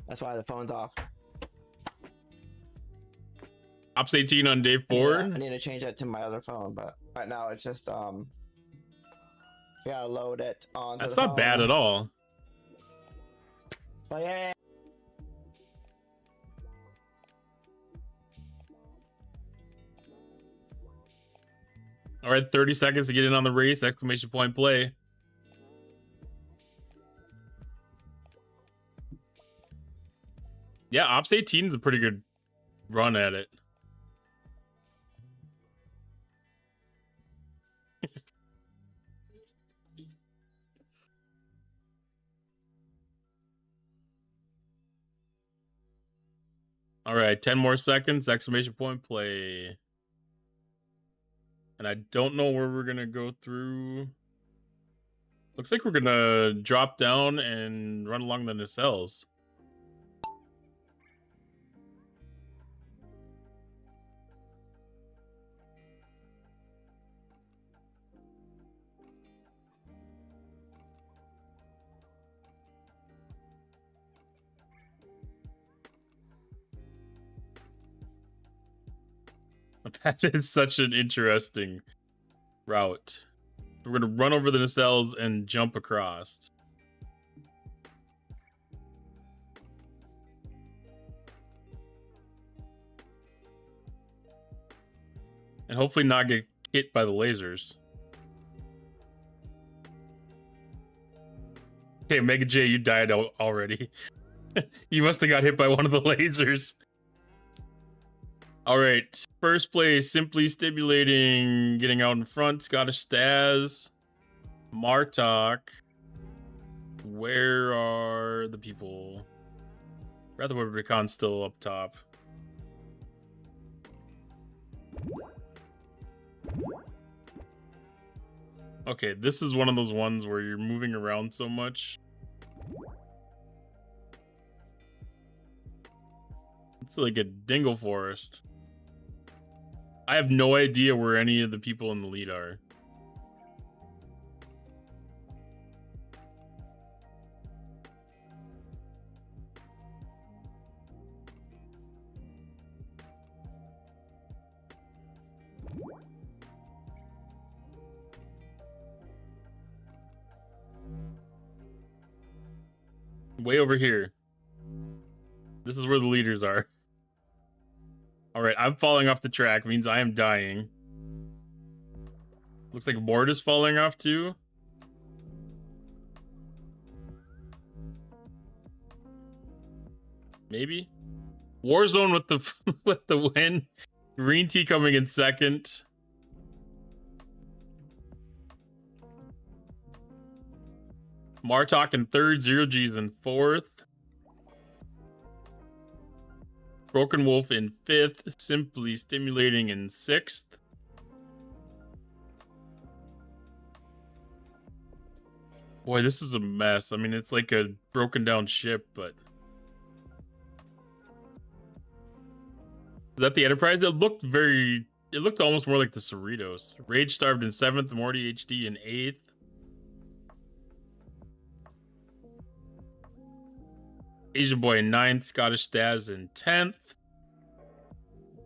That's why the phone's off. Ops 18 on day 4. Yeah, I need to change that to my other phone, but right now it's just you gotta load it on. That's not bad at all. But yeah. All right, 30 seconds to get in on the race. Exclamation point play. Yeah, Ops 18 is a pretty good run at it. All right, 10 more seconds. Exclamation point, play. And I don't know where we're gonna go through. Looks like we're gonna drop down and run along the nacelles. That is such an interesting route. We're gonna run over the nacelles and jump across. And hopefully not get hit by the lasers. Okay, Mega J, you died already. You must have got hit by one of the lasers. All right, first place, Simply Stimulating, getting out in front. Scottish Staz, Martok. Where are the people? Rutherford Recon's still up top. Okay, this is one of those ones where you're moving around so much. It's like a dingle forest. I have no idea where any of the people in the lead are. Way over here. This is where the leaders are. All right, I'm falling off the track. Means I am dying. Looks like Mort is falling off too. Maybe. Warzone with the with the win. Green Tea coming in second. Martok in third. Zero G's in fourth. Broken Wolf in fifth. Simply Stimulating in sixth. Boy, this is a mess. I mean, it's like a broken down ship, but... Is that the Enterprise? It looked almost more like the Cerritos. Rage Starved in 7th, Morty HD in 8th. Asian Boy in 9th, Scottish Staz in 10th.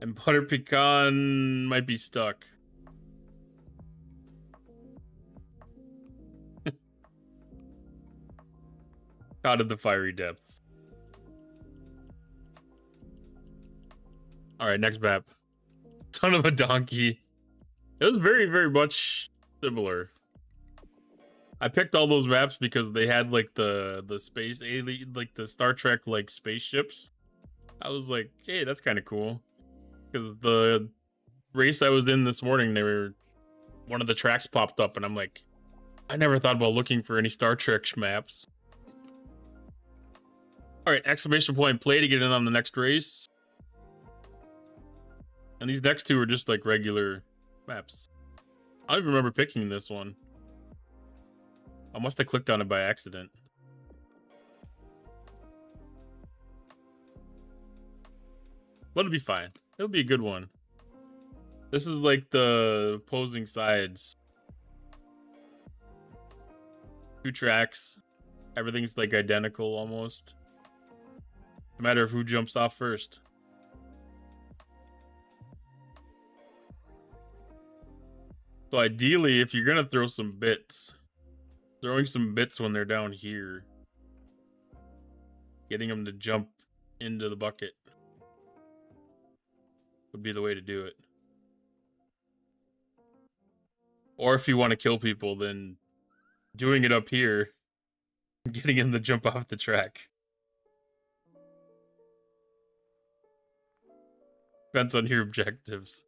And Butter Pecan might be stuck. Out of the fiery depths. All right, next map. Son of a donkey. It was very, very much similar. I picked all those maps because they had like the space alien, like the Star Trek like spaceships. I was like, hey, that's kind of cool. Because the race I was in this morning, one of the tracks popped up, and I'm like, I never thought about looking for any Star Trek maps. All right, exclamation point play to get in on the next race. And these next two are just like regular maps. I don't even remember picking this one. I must have clicked on it by accident. But it'll be fine. It'll be a good one. This is like the opposing sides. 2 tracks. Everything's like identical almost. No matter of who jumps off first. So ideally, if you're gonna throw some bits, throwing some bits when they're down here, getting them to jump into the bucket would be the way to do it. Or if you want to kill people, then doing it up here, getting them to jump off the track. Depends on your objectives.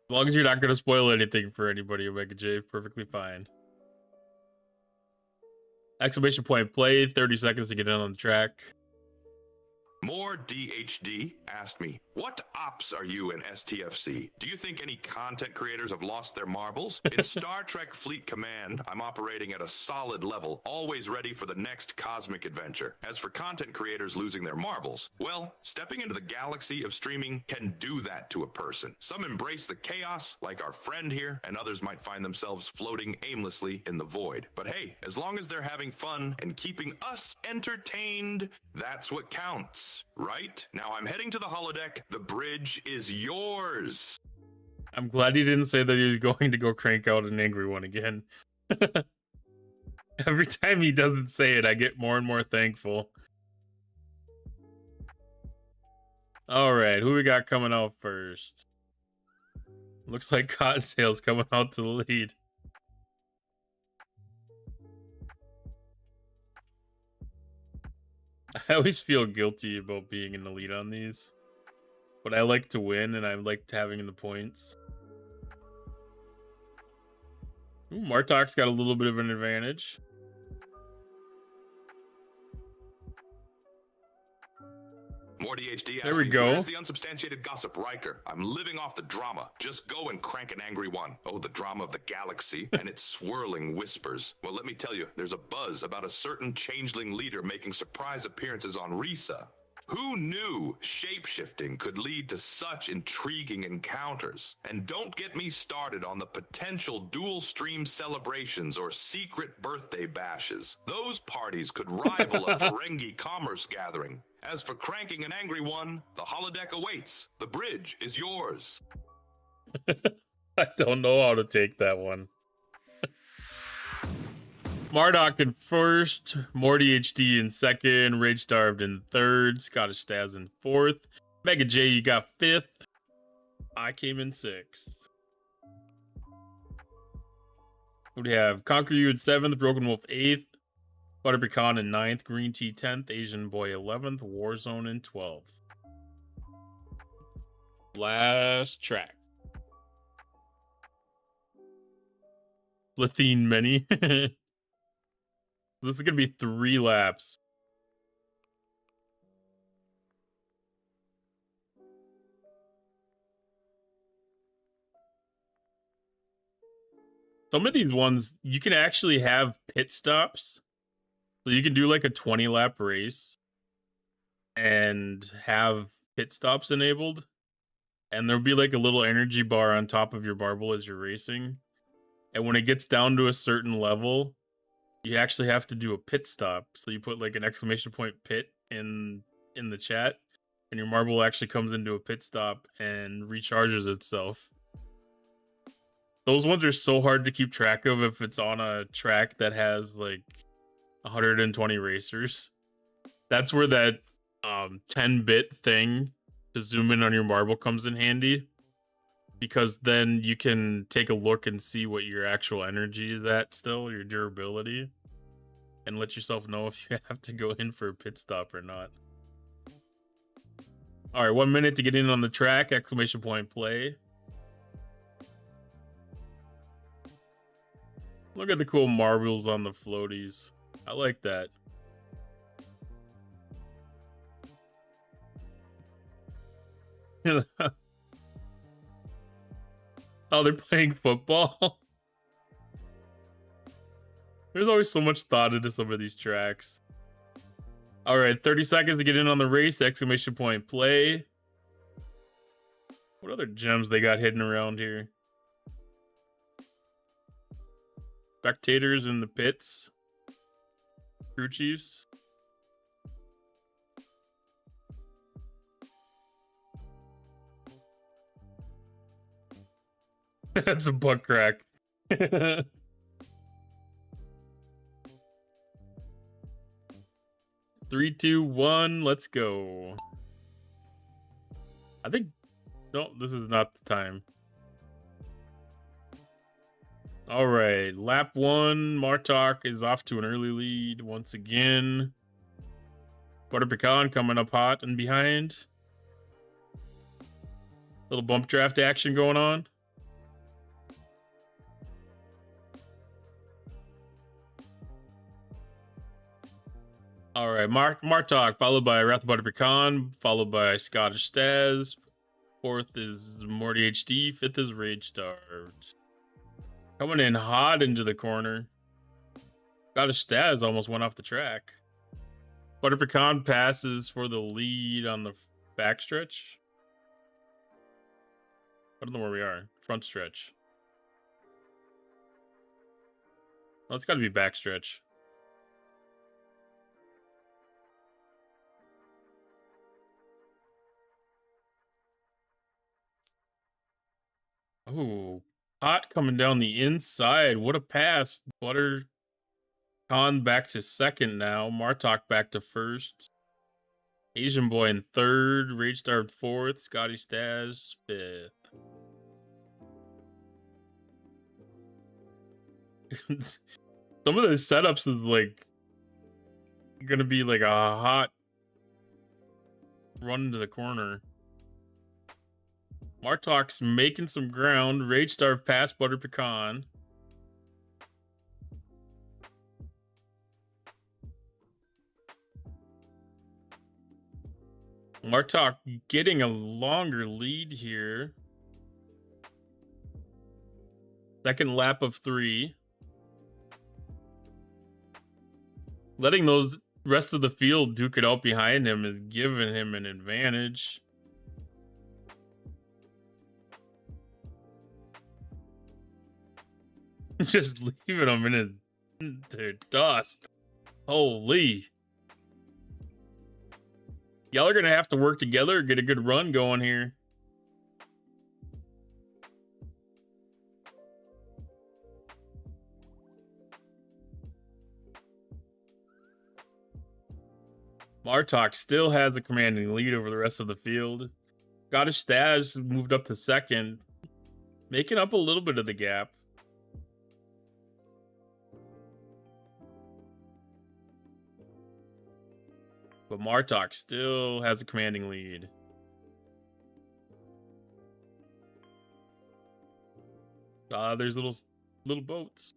As long as you're not going to spoil anything for anybody, Omega J, perfectly fine. Exclamation point play. 30 seconds to get in on the track. More DHD asked me, what ops are you in STFC? Do you think any content creators have lost their marbles? In Star Trek Fleet Command, I'm operating at a solid level, always ready for the next cosmic adventure. As for content creators losing their marbles, well, stepping into the galaxy of streaming can do that to a person. Some embrace the chaos, like our friend here, and others might find themselves floating aimlessly in the void. But hey, as long as they're having fun and keeping us entertained, that's what counts. Right? Now I'm heading to the holodeck. The bridge is yours. I'm glad he didn't say that he was going to go crank out an angry one again. Every time he doesn't say it, I get more and more thankful. All right, who we got coming out first? Looks like Cottontail's coming out to the lead. I always feel guilty about being in the lead on these, but I like to win and I like having the points. Ooh, Martok's got a little bit of an advantage. More DHD. There we go. Where's the unsubstantiated gossip, Riker? I'm living off the drama. Just go and crank an angry one. Oh, the drama of the galaxy and its swirling whispers. Well, let me tell you, there's a buzz about a certain changeling leader making surprise appearances on Risa. Who knew shape-shifting could lead to such intriguing encounters? And don't get me started on the potential dual-stream celebrations or secret birthday bashes. Those parties could rival a Ferengi commerce gathering. As for cranking an angry one, the holodeck awaits. The bridge is yours. I don't know how to take that one. Marduk in first, Morty HD in second, Rage Starved in third, Scottish Staz in fourth, Mega J, you got fifth. I came in sixth. What do we have? Conquer You in seventh, Broken Wolf eighth, Butter Pecan in ninth, Green Tea 10th, Asian Boy 11th, Warzone in 12th. Last track. Lithine Many. This is going to be 3 laps. Some of these ones, you can actually have pit stops. So you can do like a 20 lap race and have pit stops enabled. And there'll be like a little energy bar on top of your barbell as you're racing. And when it gets down to a certain level, you actually have to do a pit stop. So you put like an exclamation point pit in the chat, and your marble actually comes into a pit stop and recharges itself. Those ones are so hard to keep track of if it's on a track that has like 120 racers. That's where that 10-bit thing to zoom in on your marble comes in handy, because then you can take a look and see what your actual energy is at still, your durability, and let yourself know if you have to go in for a pit stop or not. All right, 1 minute to get in on the track, exclamation point play. Look at the cool marbles on the floaties. I like that. Oh, they're playing football. There's always so much thought into some of these tracks. All right, 30 seconds to get in on the race, exclamation point play. What other gems they got hidden around here? Spectators in the pits. Crew chiefs. That's a butt crack. 3, 2, 1, let's go. I think, no, this is not the time. All right, lap 1, Martok is off to an early lead once again. Butter Pecan coming up hot and behind. Little bump draft action going on. All right, Martok, followed by Wrath of Butter Pecan, followed by Scottish Staz. Fourth is Morty HD. Fifth is Rage Starved. Coming in hot into the corner. Scottish Staz almost went off the track. Butter Pecan passes for the lead on the backstretch. I don't know where we are. Front stretch. Well, it's got to be backstretch. Oh, hot coming down the inside. What a pass. Butter Con back to second now. Martok back to first. Asian Boy in third. Rage Starved fourth. Scotty Staz fifth. Some of the setups is like gonna be like a hot run into the corner. Martok's making some ground. Rage Starved past Butter Pecan. Martok getting a longer lead here. Second lap of 3. Letting those rest of the field duke it out behind him is giving him an advantage. Just leaving them in their dust. Holy. Y'all are going to have to work together, get a good run going here. Martok still has a commanding lead over the rest of the field. Scottish Staz moved up to second, making up a little bit of the gap. But Martok still has a commanding lead. There's little boats.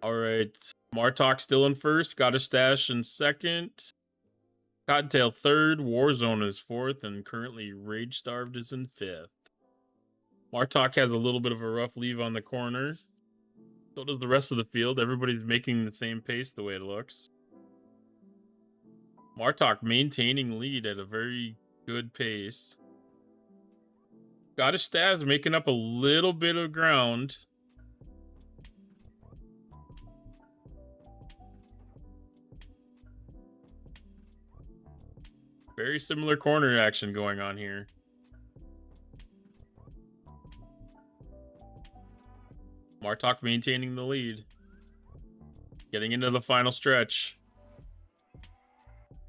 All right. Martok still in first. Scottish Dash in second. Cottontail third. Warzone is fourth. And currently Rage Starved is in fifth. Martok has a little bit of a rough leave on the corner. So does the rest of the field. Everybody's making the same pace the way it looks. Martok maintaining lead at a very good pace. Scottish Staz making up a little bit of ground. Very similar corner action going on here. Martok maintaining the lead. Getting into the final stretch.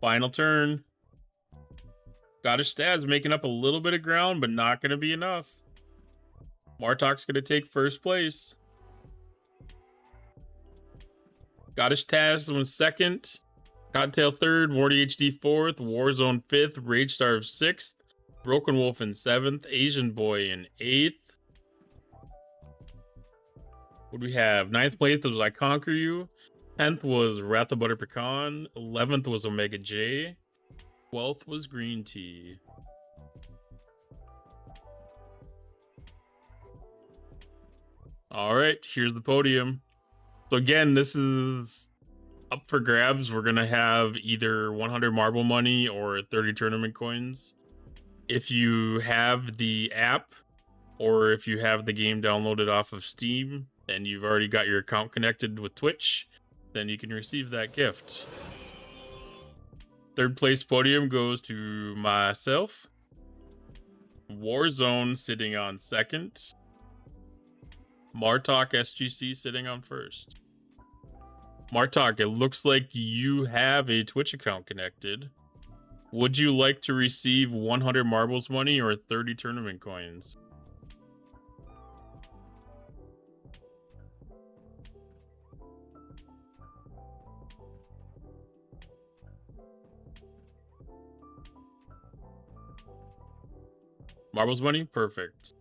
Final turn. Scottish Staz making up a little bit of ground, but not going to be enough. Martok's going to take first place. Scottish Staz was second. Cottontail third. Morty HD fourth. Warzone fifth. Rage Starve sixth. Broken Wolf in seventh. Asian Boy in eighth. What do we have? Ninth place was I Conquer You. 10th was Wrath of Butter Pecan. 11th was Omega J. 12th was Green Tea. All right, here's the podium. So again, this is up for grabs. We're going to have either 100 marble money or 30 tournament coins. If you have the app or if you have the game downloaded off of Steam and you've already got your account connected with Twitch, then you can receive that gift. Third place podium goes to myself. Warzone sitting on second. Martok SGC sitting on first. Martok, it looks like you have a Twitch account connected. Would you like to receive 100 marbles money or 30 tournament coins? Marbles money? Perfect.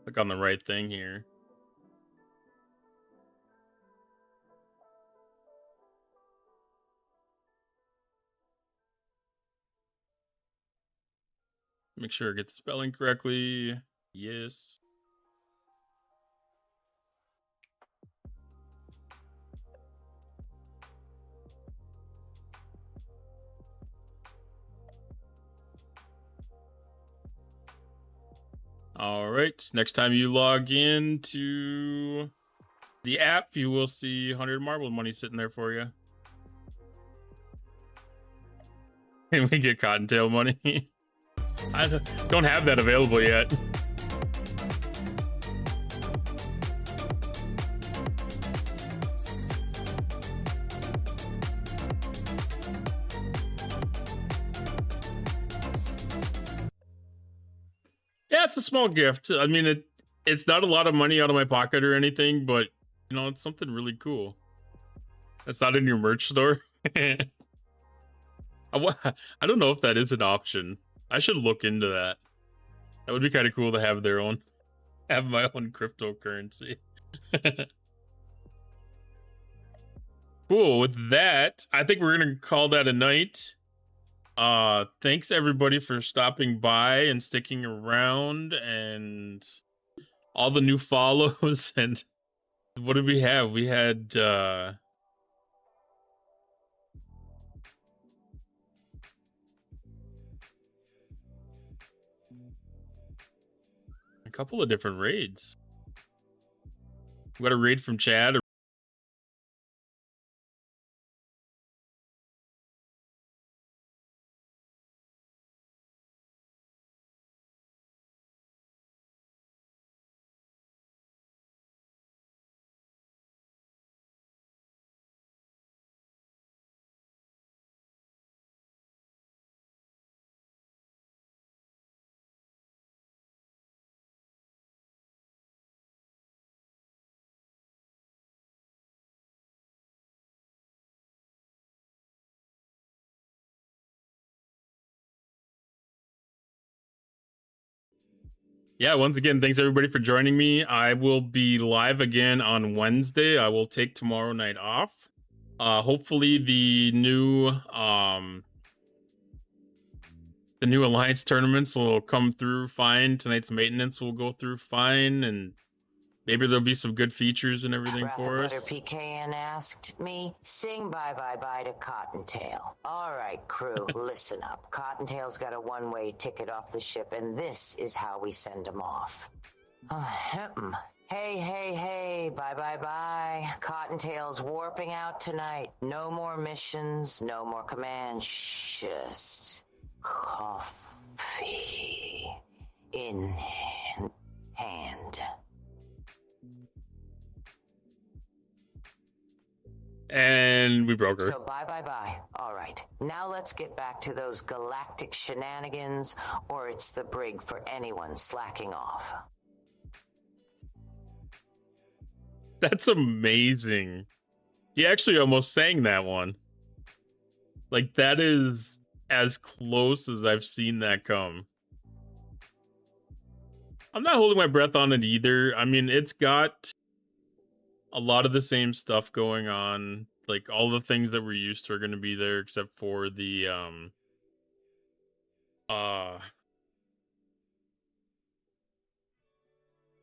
Click on the right thing here. Make sure I get the spelling correctly. Yes. All right. Next time you log into the app, you will see 100 marble money sitting there for you. And we get cottontail money. I don't have that available yet. Yeah, it's a small gift. I mean, it's not a lot of money out of my pocket or anything, but you know, it's something really cool. It's not in your merch store. I don't know if that is an option. I should look into that. That would be kind of cool to have have my own cryptocurrency. Cool. With that, I think we're gonna call that a night. Thanks everybody for stopping by and sticking around and all the new follows. And what did we have? We had a couple of different raids. We got a raid from Chad. Yeah, once again, thanks everybody for joining me. I will be live again on Wednesday. I will take tomorrow night off. Hopefully the new alliance tournaments will come through fine. Tonight's maintenance will go through fine, and maybe there'll be some good features and everything for us. PKN asked me, sing bye bye bye to Cottontail. All right, crew, listen up. Cottontail's got a one-way ticket off the ship, and this is how we send him off. Hey, bye bye bye. Cottontail's warping out tonight. No more missions, no more commands, just coffee in hand. And we broke her. So bye bye bye. All right. Now let's get back to those galactic shenanigans, or it's the brig for anyone slacking off. That's amazing. He actually almost sang that one. Like, that is as close as I've seen that come. I'm not holding my breath on it either. I mean, it's got a lot of the same stuff going on. Like, all the things that we're used to are going to be there, except for the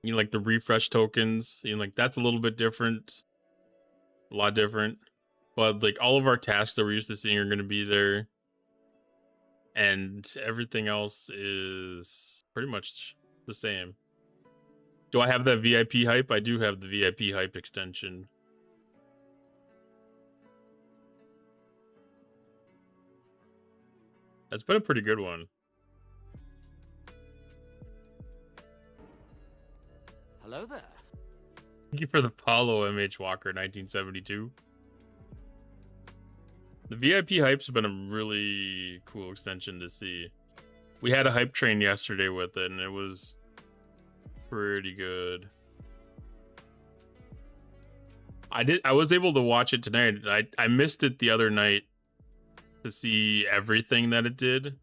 you know, like the refresh tokens. You know, like, that's a little bit different, a lot different. But like, all of our tasks that we're used to seeing are going to be there, and everything else is pretty much the same. Do I have that VIP hype? I do have the VIP hype extension. That's been a pretty good one. Hello there. Thank you for the follow, MH Walker 1972. The VIP hype's been a really cool extension to see. We had a hype train yesterday with it, and it was pretty good. I was able to watch it tonight. I missed it the other night to see everything that it did.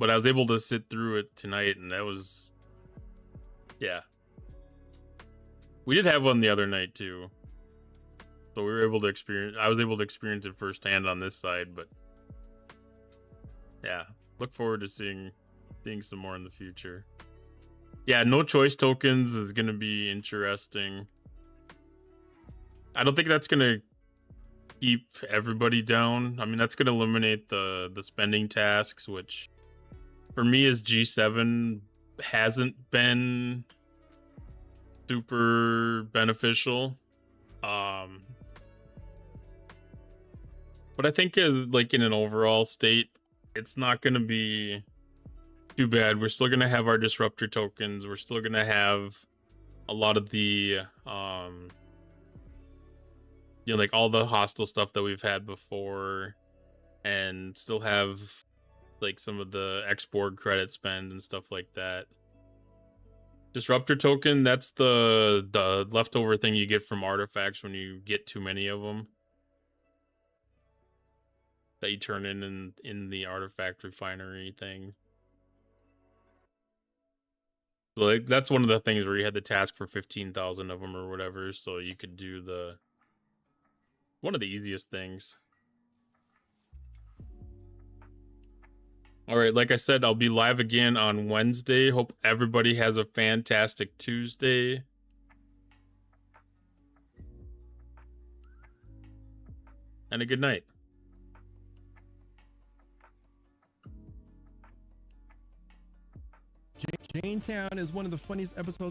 But I was able to sit through it tonight, and that was, yeah. We did have one the other night too, so we were able to experience. I was able to experience it firsthand on this side, but yeah, look forward to seeing some more in the future. Yeah, no choice tokens is gonna be interesting. I don't think that's gonna keep everybody down. I mean, that's gonna eliminate the spending tasks, which for me as G7 hasn't been super beneficial. But I think like in an overall state, it's not gonna be too bad. We're still gonna have our disruptor tokens. We're still gonna have a lot of the you know, like all the hostile stuff that we've had before, and still have like some of the export credit spend and stuff like that. Disruptor token, that's the leftover thing you get from artifacts when you get too many of them, that you turn in the artifact refinery thing. So like, that's one of the things where you had the task for 15,000 of them or whatever, so you could do the one of the easiest things. All right, like I said, I'll be live again on Wednesday. Hope everybody has a fantastic Tuesday. And a good night. Janetown is one of the funniest episodes